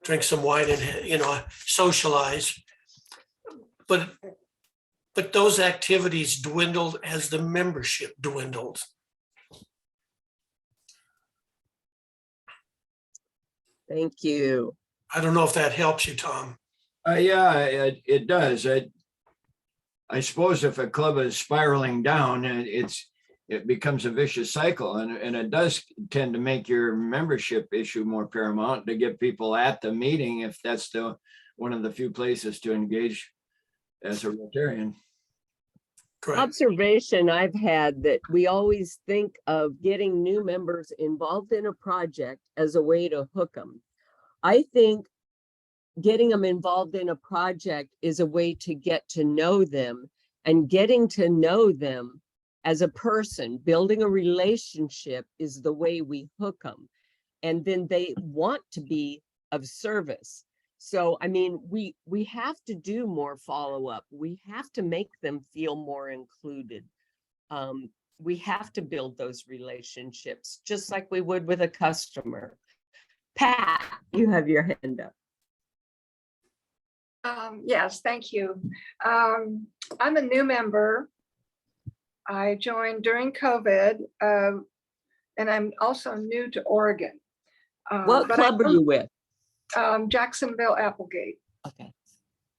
drink some wine and, socialize. But those activities dwindled as the membership dwindled. Thank you. I don't know if that helps you, Tom. Yeah, it does. I suppose if a club is spiraling down, it becomes a vicious cycle, and it does tend to make your membership issue more paramount to get people at the meeting if that's one of the few places to engage as a Rotarian. Correct. Observation I've had that we always think of getting new members involved in a project as a way to hook them. I think getting them involved in a project is a way to get to know them, and getting to know them as a person, building a relationship is the way we hook them. And then they want to be of service. So, I mean, we have to do more follow-up. We have to make them feel more included. We have to build those relationships, just like we would with a customer. Pat, you have your hand up. Yes, thank you. I'm a new member. I joined during COVID, and I'm also new to Oregon. What club are you with? Jacksonville Applegate. Okay.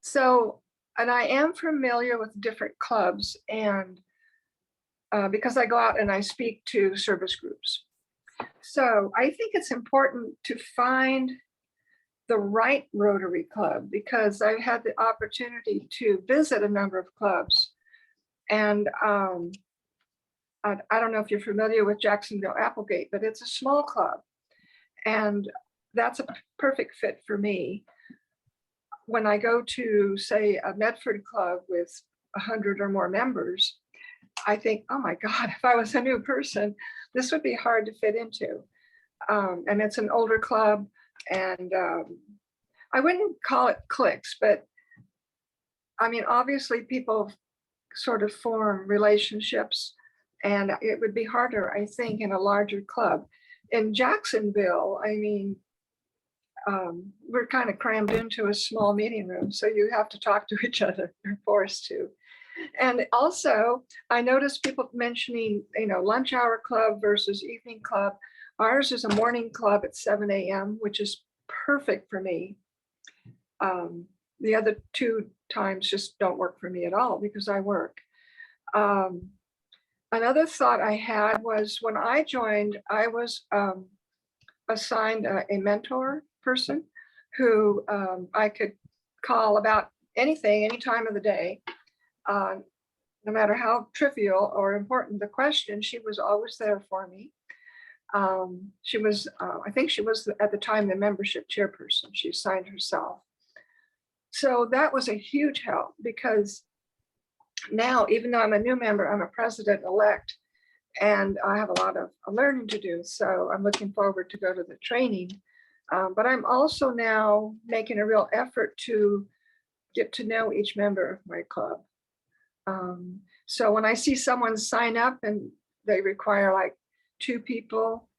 So, and I am familiar with different clubs, and because I go out and I speak to service groups. So I think it's important to find the right Rotary Club, because I've had the opportunity to visit a number of clubs. And I don't know if you're familiar with Jacksonville Applegate, but it's a small club. And that's a perfect fit for me. When I go to, say, a Medford club with 100 or more members, I think, oh my God, if I was a new person, this would be hard to fit into. And it's an older club, and I wouldn't call it cliques, but I mean, obviously people sort of form relationships, and it would be harder, I think, in a larger club. In Jacksonville, I mean, we're kind of crammed into a small meeting room, so you have to talk to each other. You're forced to. And also, I noticed people mentioning, lunch hour club versus evening club. Ours is a morning club at 7 a.m., which is perfect for me. The other 2 times just don't work for me at all because I work. Another thought I had was when I joined, I was assigned a mentor person who I could call about anything, any time of the day. No matter how trivial or important the question, she was always there for me. She was, I think she was at the time the membership chairperson. She assigned herself. So that was a huge help, because now, even though I'm a new member, I'm a president-elect, and I have a lot of learning to do. So I'm looking forward to go to the training. But I'm also now making a real effort to get to know each member of my club. So when I see someone sign up and they require like 2 people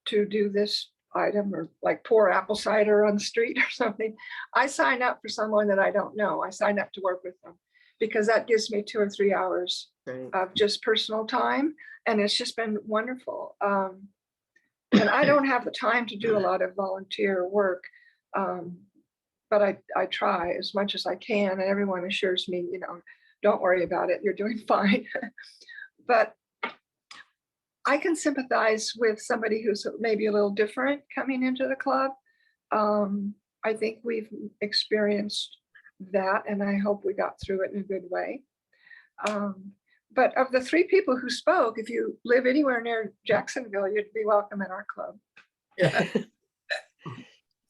to do this item, or like pour apple cider on the street or something, I sign up for someone that I don't know. I sign up to work with them, because that gives me 2 or 3 hours of just personal time. And it's just been wonderful. And I don't have the time to do a lot of volunteer work. But I try as much as I can, and everyone assures me, don't worry about it, you're doing fine. But I can sympathize with somebody who's maybe a little different coming into the club. I think we've experienced that, and I hope we got through it in a good way. But of the 3 people who spoke, if you live anywhere near Jacksonville, you'd be welcome in our club.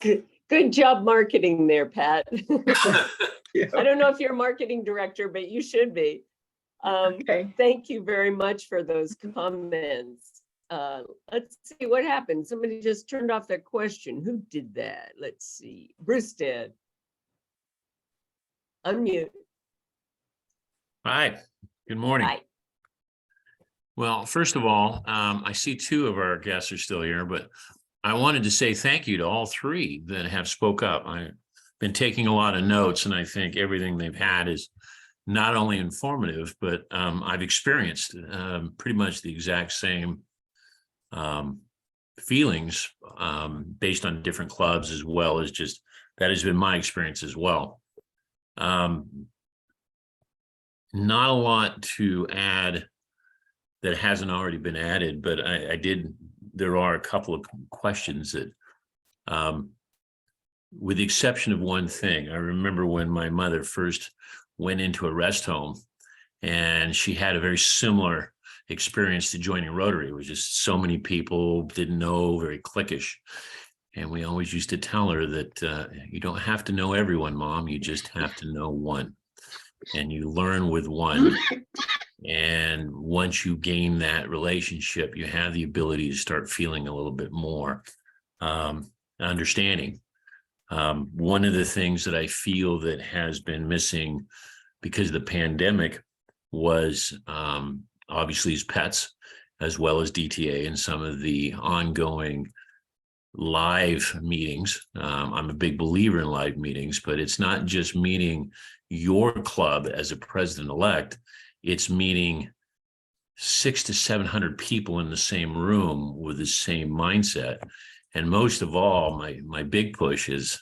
Good job marketing there, Pat. I don't know if you're a marketing director, but you should be. Okay. Thank you very much for those comments. Let's see what happened. Somebody just turned off their question. Who did that? Let's see. Bruce did. Unmute. Hi, good morning. Hi. Well, first of all, I see two of our guests are still here, but I wanted to say thank you to all three that have spoke up. I've been taking a lot of notes, and I think everything they've had is not only informative, but I've experienced pretty much the exact same feelings based on different clubs, as well as just that has been my experience as well. Not a lot to add that hasn't already been added, but there are a couple of questions that, with the exception of one thing, I remember when my mother first went into a rest home, and she had a very similar experience to joining Rotary. It was just so many people didn't know, very cliquish. And we always used to tell her that you don't have to know everyone, Mom, you just have to know one. And you learn with one. And once you gain that relationship, you have the ability to start feeling a little bit more understanding. One of the things that I feel that has been missing because of the pandemic was obviously is pets, as well as DTA and some of the ongoing live meetings. I'm a big believer in live meetings, but it's not just meeting your club as a president-elect, it's meeting 600 to 700 people in the same room with the same mindset. And most of all, my big push is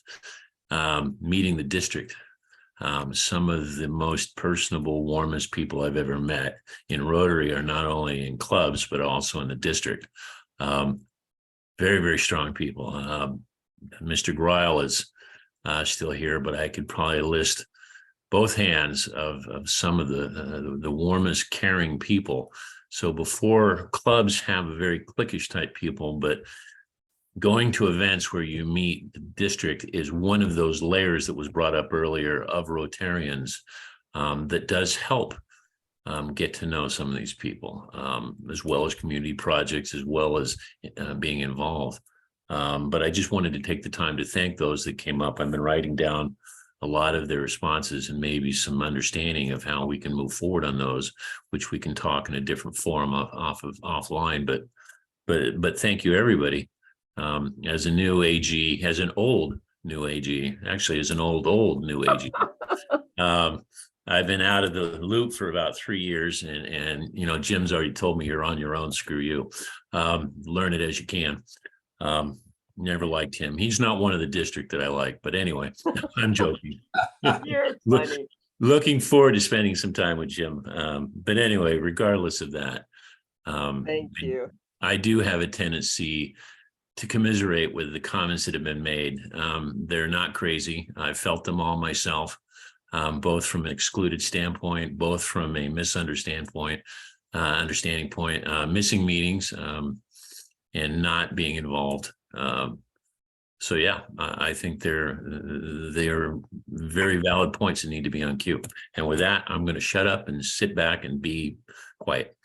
meeting the district. Some of the most personable, warmest people I've ever met in Rotary are not only in clubs, but also in the district. Very, very strong people. Mr. Greil is still here, but I could probably list both hands of some of the warmest, caring people. So before, clubs have a very cliquish type people, but going to events where you meet the district is one of those layers that was brought up earlier of Rotarians that does help get to know some of these people, as well as community projects, as well as being involved. But I just wanted to take the time to thank those that came up. I've been writing down a lot of their responses and maybe some understanding of how we can move forward on those, which we can talk in a different forum offline. But thank you, everybody. As a new AG, as an old new AG, actually as an old new AG. I've been out of the loop for about 3 years, and you know, Jim's already told me you're on your own, screw you. Learn it as you can. Never liked him. He's not one of the district that I like, but anyway, I'm joking. You're funny. Looking forward to spending some time with Jim. But anyway, regardless of that, Thank you. I do have a tendency to commiserate with the comments that have been made. They're not crazy. I've felt them all myself, both from an excluded standpoint, both from a understanding point, missing meetings, and not being involved. So yeah, I think they are very valid points that need to be on cue. And with that, I'm going to shut up and sit back and be quiet.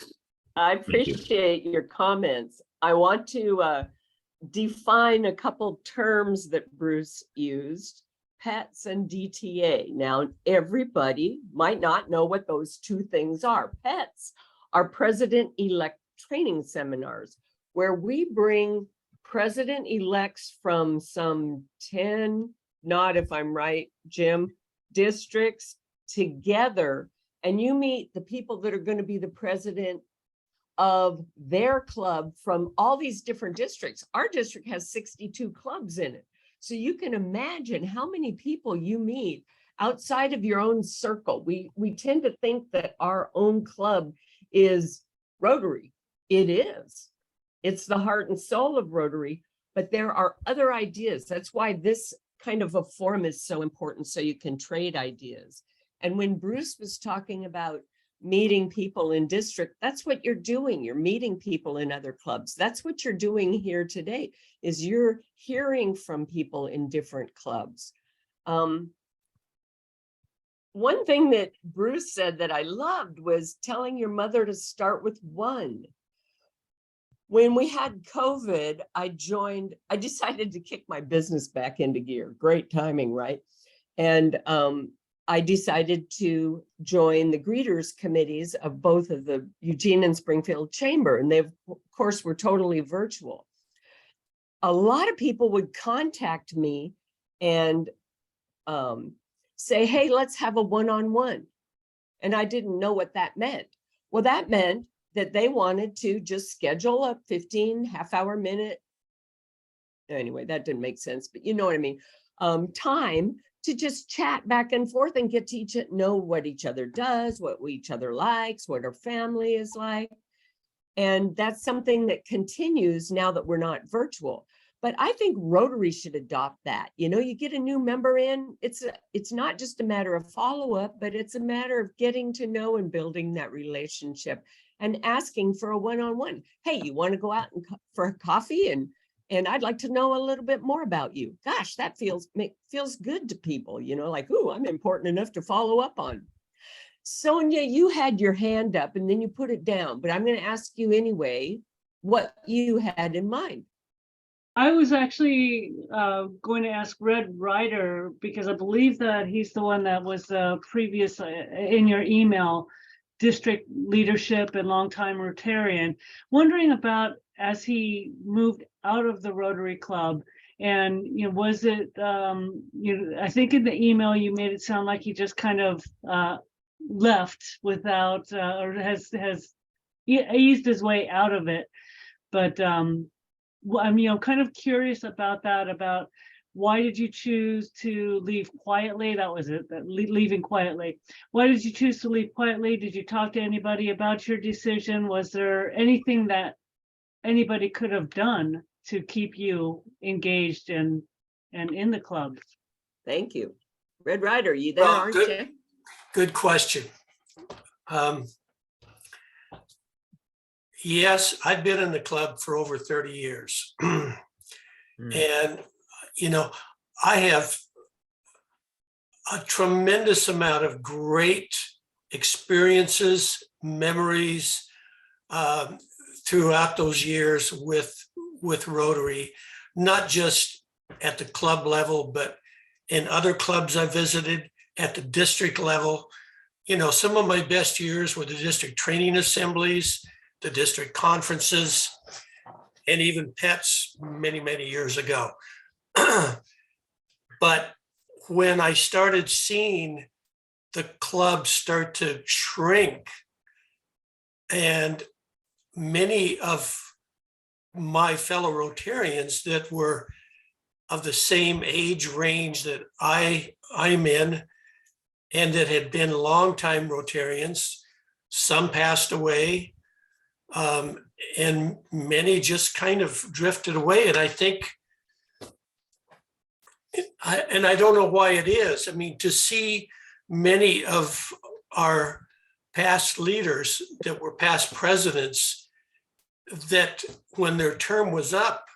I appreciate your comments. I want to define a couple terms that Bruce used, pets and DTA. Now, everybody might not know what those two things are. Pets are president-elect training seminars where we bring president-elects from some 10, not if I'm right, Jim, districts together, and you meet the people that are going to be the president of their club from all these different districts. Our district has 62 clubs in it. So you can imagine how many people you meet outside of your own circle. We tend to think that our own club is Rotary. It is. It's the heart and soul of Rotary, but there are other ideas. That's why this kind of a forum is so important, so you can trade ideas. And when Bruce was talking about meeting people in district, that's what you're doing. You're meeting people in other clubs. That's what you're doing here today, is you're hearing from people in different clubs. One thing that Bruce said that I loved was telling your mother to start with one. When we had COVID, I decided to kick my business back into gear. Great timing, right? And I decided to join the greeters committees of both of the Eugene and Springfield Chamber, and they, of course, were totally virtual. A lot of people would contact me and say, hey, let's have a one-on-one. And I didn't know what that meant. Well, that meant that they wanted to just schedule a 15 half-hour minute. Anyway, that didn't make sense, but you know what I mean. Time to just chat back and forth and get to know what each other does, what each other likes, what our family is like. And that's something that continues now that we're not virtual. But I think Rotary should adopt that. You know, you get a new member in, it's not just a matter of follow-up, but it's a matter of getting to know and building that relationship and asking for a one-on-one. Hey, you want to go out for a coffee? And I'd like to know a little bit more about you. Gosh, that feels good to people, you know, like, ooh, I'm important enough to follow up on. Sonia, you had your hand up and then you put it down, but I'm going to ask you anyway, what you had in mind. I was actually going to ask Red Ryder, because I believe that he's the one that was previous in your email, district leadership and longtime Rotarian, wondering about as he moved out of the Rotary Club, and you know, was it I think in the email you made it sound like he just kind of left without or has eased his way out of it, but I'm kind of curious about that, about why did you choose to leave quietly? That was it, that leaving quietly. Why did you choose to leave quietly? Did you talk to anybody about your decision? Was there anything that anybody could have done to keep you engaged and in the club? Thank you. Red Ryder, you there, aren't you? Good question. Yes, I've been in the club for over 30 years. And, you know, I have a tremendous amount of great experiences, memories throughout those years with Rotary, not just at the club level, but in other clubs I visited at the district level. You know, some of my best years were the district training assemblies, the district conferences, and even PETS many, many years ago. But when I started seeing the club start to shrink, and many of my fellow Rotarians that were of the same age range that I'm in, and that had been longtime Rotarians, some passed away, and many just kind of drifted away. And I think, I don't know why it is. I mean, to see many of our past leaders that were past presidents, that when their term was up,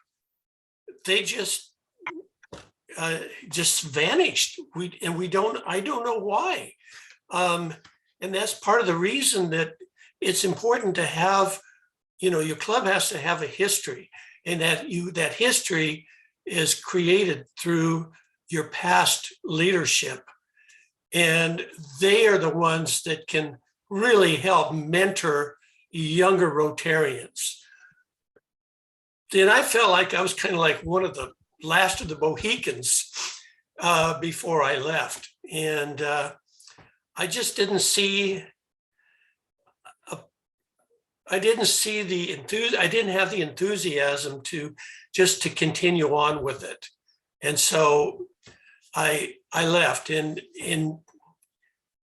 they just vanished. I don't know why. And that's part of the reason that it's important to have, you know, your club has to have a history, and that history is created through your past leadership. And they are the ones that can really help mentor younger Rotarians. Then I felt like I was kind of like one of the last of the Mohicans before I left. And I just didn't see I didn't have the enthusiasm to continue on with it. And so I left, and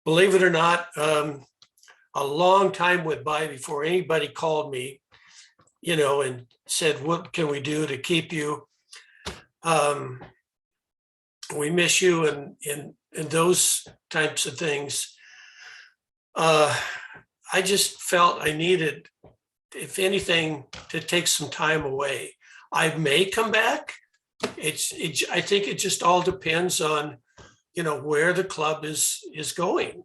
believe it or not, a long time went by before anybody called me, you know, and said, what can we do to keep you? We miss you, and those types of things. I just felt I needed, if anything, to take some time away. I may come back. I think it just all depends on, where the club is going.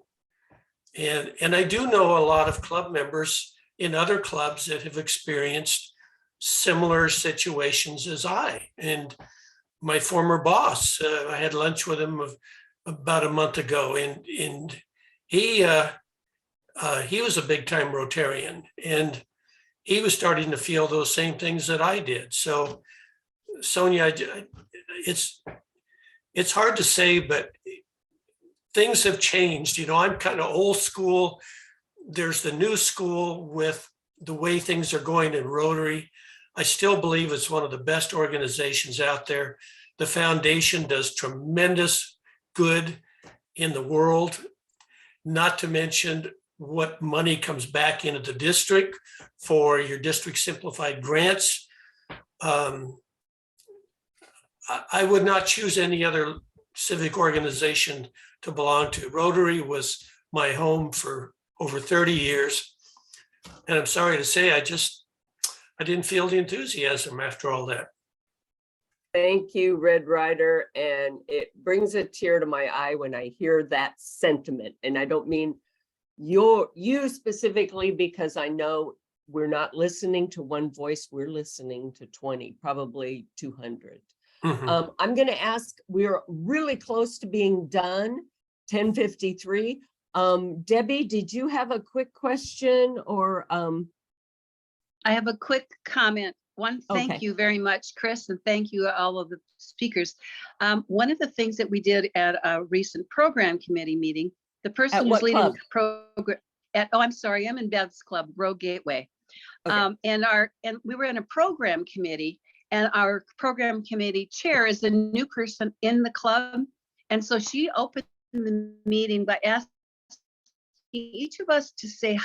And I do know a lot of club members in other clubs that have experienced similar situations as I. And my former boss, I had lunch with him about a month ago, and he was a big time Rotarian, and he was starting to feel those same things that I did. So, Sonia, it's hard to say, but things have changed. I'm kind of old school. There's the new school with the way things are going in Rotary. I still believe it's one of the best organizations out there. The foundation does tremendous good in the world, not to mention what money comes back into the district for your district simplified grants. I would not choose any other civic organization to belong to. Rotary was my home for over 30 years. And I'm sorry to say, I didn't feel the enthusiasm after all that. Thank you, Red Ryder. And it brings a tear to my eye when I hear that sentiment. And I don't mean you specifically, because I know we're not listening to one voice, we're listening to 20, probably 200. I'm going to ask, we're really close to being done, 10:53. Debbie, did you have a quick question or? I have a quick comment. Thank you very much, Chris, and thank you all of the speakers. One of the things that we did at a recent program committee meeting, the person who's leading the program I'm sorry, I'm in Bev's club, Road Gateway. And we were in a program committee, and our program committee chair is a new person in the club. And so she opened the meeting by asking each of us to say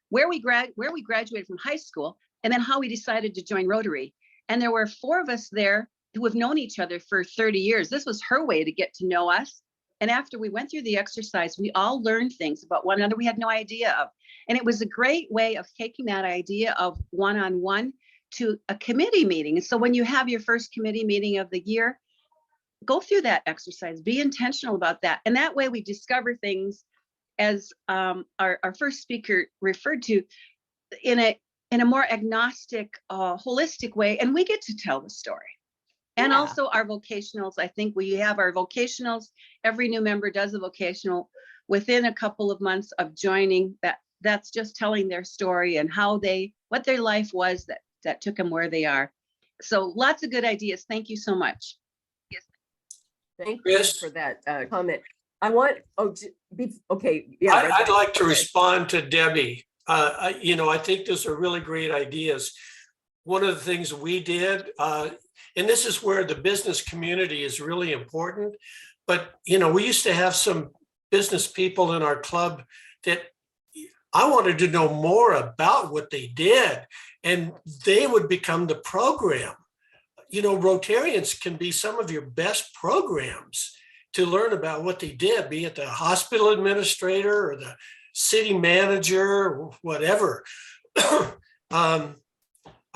where we graduated from high school, and then how we decided to join Rotary. And there were 4 of us there who have known each other for 30 years. This was her way to get to know us. And after we went through the exercise, we all learned things about one another we had no idea of. And it was a great way of taking that idea of one-on-one to a committee meeting. And so when you have your first committee meeting of the year, go through that exercise, be intentional about that. And that way we discover things, as our first speaker referred to, in a more agnostic, holistic way, and we get to tell the story. And also our vocationals, I think we have our vocationals, every new member does a vocational within a couple of months of joining. That's just telling their story and what their life was that took them where they are. So lots of good ideas. Thank you so much. Thank you for that comment. I want, okay. Yeah, I'd like to respond to Debbie. I think those are really great ideas. One of the things we did, and this is where the business community is really important, but we used to have some business people in our club that I wanted to know more about what they did, and they would become the program. Rotarians can be some of your best programs to learn about what they did, be it the hospital administrator or the city manager, or whatever.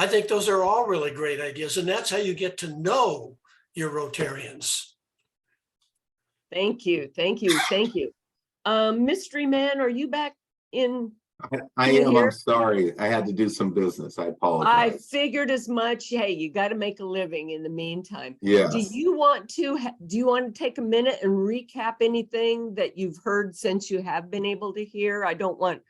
I think those are all really great ideas, and that's how you get to know your Rotarians. Thank you. Mystery Man, are you back in? I am. I'm sorry. I had to do some business. I apologize. I figured as much. Hey, you got to make a living in the meantime. Yes. Do you want to take a minute and recap anything that you've heard since you have been able to hear? I don't want,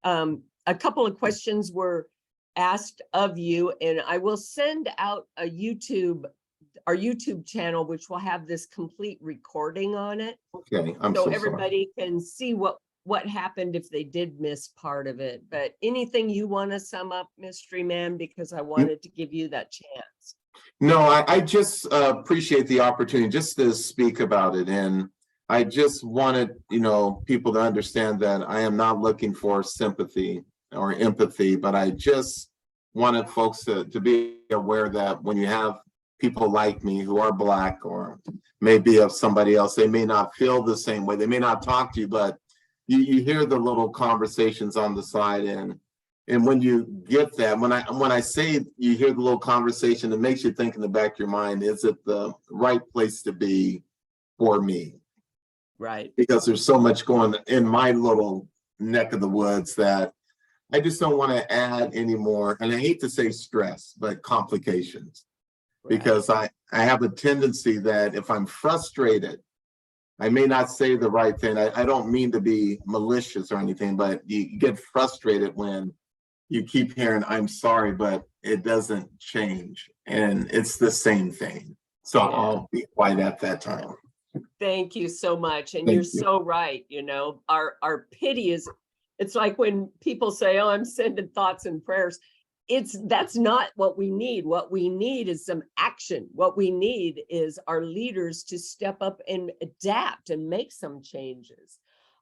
a couple of questions were asked of you, and I will send out our YouTube channel, which will have this complete recording on it. Okay. I'm so so everybody can see what happened if they did miss part of it. But anything you want to sum up, Mystery Man, because I wanted to give you that chance. No, I just appreciate the opportunity just to speak about it. And I just wanted, people to understand that I am not looking for sympathy or empathy, but I just wanted folks to be aware that when you have people like me who are Black or maybe of somebody else, they may not feel the same way. They may not talk to you, but you hear the little conversations on the side, and when you get that, when I say you hear the little conversation, it makes you think in the back of your mind, is it the right place to be for me? Right. Because there's so much going in my little neck of the woods that I just don't want to add anymore. And I hate to say stress, but complications. Because I have a tendency that if I'm frustrated, I may not say the right thing. I don't mean to be malicious or anything, but you get frustrated when you keep hearing, I'm sorry, but it doesn't change. And it's the same thing. So I'll be quiet at that time. Thank you so much. And Thank you're you. so right. You know, our pity is, it's like when people say, oh, I'm sending thoughts and prayers. That's not what we need. What we need is some action. What we need is our leaders to step up and adapt and make some changes.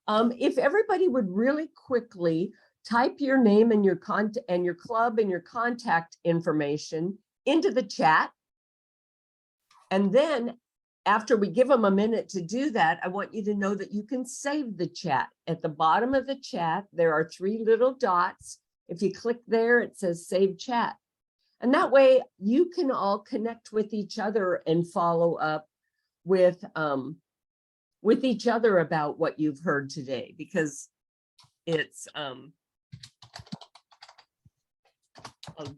If everybody would really quickly type your name and your club and your contact information into the chat. And then after we give them a minute to do that, I want you to know that you can save the chat. At the bottom of the chat, there are 3 little dots. If you click there, it says save chat. And that way you can all connect with each other and follow up with each other about what you've heard today, because it's, I'll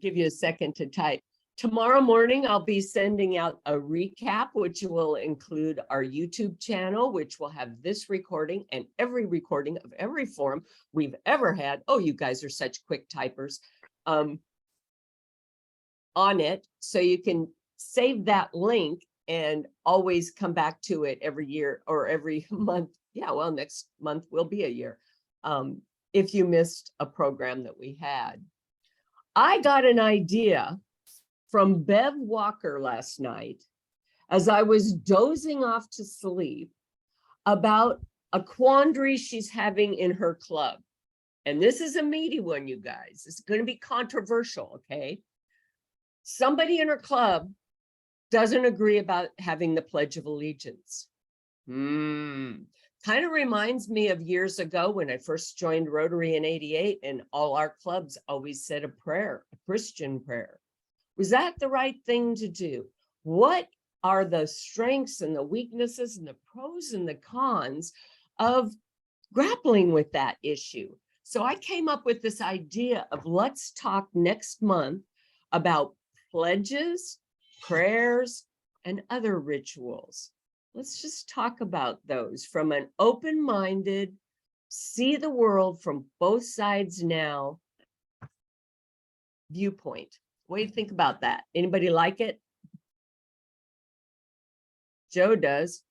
give you a second to type. Tomorrow morning, I'll be sending out a recap, which will include our YouTube channel, which will have this recording and every recording of every forum we've ever had. Oh, you guys are such quick typers on it. So you can save that link and always come back to it every year or every month. Yeah, well, next month will be a year. If you missed a program that we had. I got an idea from Bev Walker last night as I was dozing off to sleep about a quandary she's having in her club. And this is a meaty one, you guys. It's going to be controversial, okay? Somebody in her club doesn't agree about having the Pledge of Allegiance. Kind of reminds me of years ago when I first joined Rotary in '88, and all our clubs always said a prayer, a Christian prayer. Was that the right thing to do? What are the strengths and the weaknesses and the pros and the cons of grappling with that issue? So I came up with this idea of let's talk next month about pledges, prayers, and other rituals. Let's just talk about those from an open-minded, see the world from both sides now viewpoint. What do you think about that? Anybody like it? Joe does.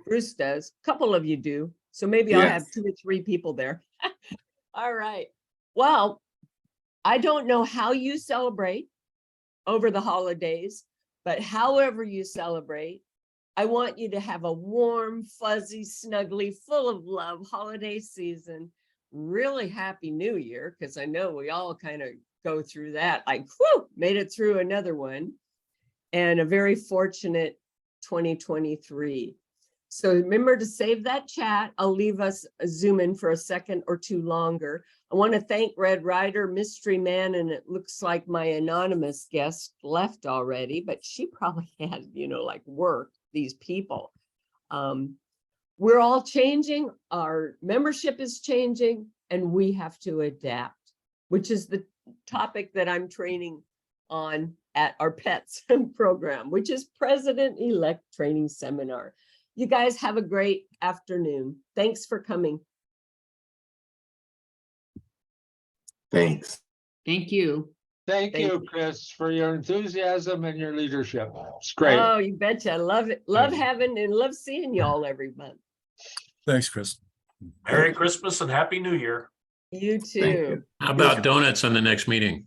Bruce does. A couple of you do. So maybe I'll have 2 or 3 people there. All right. Well, I don't know how you celebrate over the holidays, but however you celebrate, I want you to have a warm, fuzzy, snuggly, full of love holiday season. Really happy New Year, because I know we all kind of go through that, like, whew, made it through another one, and a very fortunate 2023. So remember to save that chat. I'll leave us a zoom in for a second or 2 longer. I want to thank Red Ryder, Mystery Man, and it looks like my anonymous guest left already, but she probably had, like work, these people. We're all changing. Our membership is changing, and we have to adapt, which is the topic that I'm training on at our PETS program, which is President-elect Training Seminar. You guys have a great afternoon. Thanks for coming. Thanks. Thank you. Thank Thank you, you. Chris, for your enthusiasm and your leadership. It's great. Oh, you betcha. I love it. Love having and love seeing y'all every month. Thanks, Chris. Merry Christmas and Happy New Year. You too. How about donuts on the next meeting?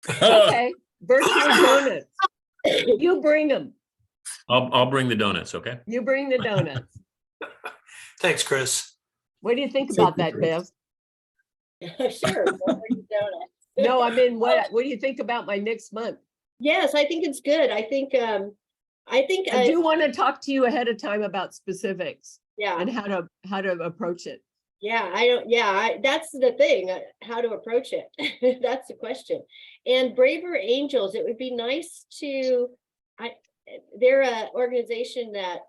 Okay. Virtual donuts. You bring them. I'll bring the donuts, okay? You bring the donuts. Thanks, Chris. What do you think about that, Bev? Sure. We'll bring the donuts. No, I mean, what do you think about my next month? Yes, I think it's good. I think I do want to talk to you ahead of time about specifics. Yeah. And how to approach it. Yeah, I don't, yeah, that's the thing, how to approach it. That's the question. And Braver Angels, it would be nice to, they're an organization that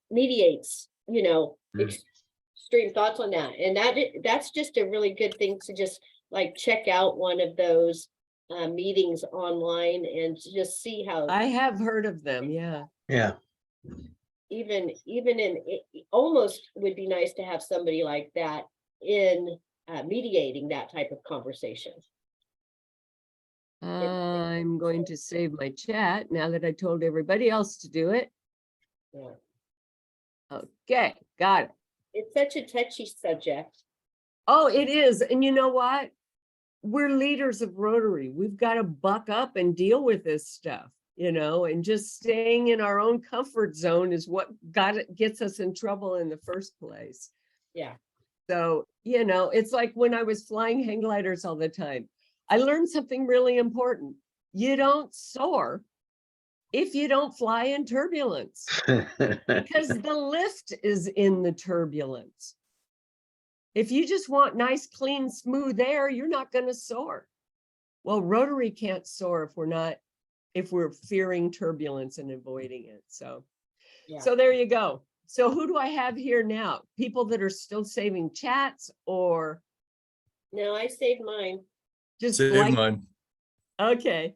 mediates, you know, extreme thoughts on that. And that's just a really good thing to just like check out one of those meetings online and just see how. I have heard of them, yeah. Yeah. Even in, it almost would be nice to have somebody like that in mediating that type of conversation. I'm going to save my chat now that I told everybody else to do it. Yeah. Okay, got it. It's such a touchy subject. Oh, it is. And you know what? We're leaders of Rotary. We've got to buck up and deal with this stuff, you know, and just staying in our own comfort zone is what gets us in trouble in the first place. Yeah. So, you know, it's like when I was flying hang gliders all the time, I learned something really important. You don't soar if you don't fly in turbulence, because the lift is in the turbulence. If you just want nice, clean, smooth air, you're not going to soar. Well, Rotary can't soar if we're fearing turbulence and avoiding it. So, so there you go. So who do I have here now? People that are still saving chats or? No, I saved mine. Just Save like, mine. okay.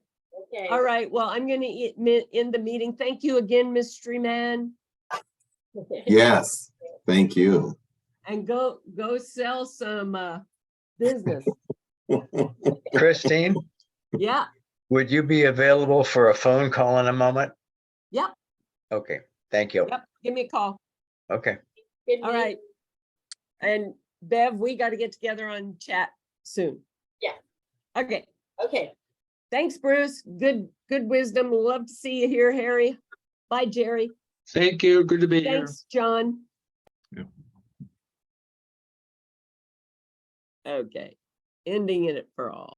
Okay. All right. Well, I'm going to end the meeting. Thank you again, Mystery Man. Yes, thank you. And go sell some business. Christine, Yeah. would you be available for a phone call in a moment? Yep. Okay, thank you. Yep. Give me a call. Okay. All right. And Bev, we got to get together on chat soon. Yeah. Okay. Okay. Thanks, Bruce. Good wisdom. Love to see you here, Harry. Bye, Jerry. Thank you. Good to be here. Thanks, John. Okay. Ending it for all.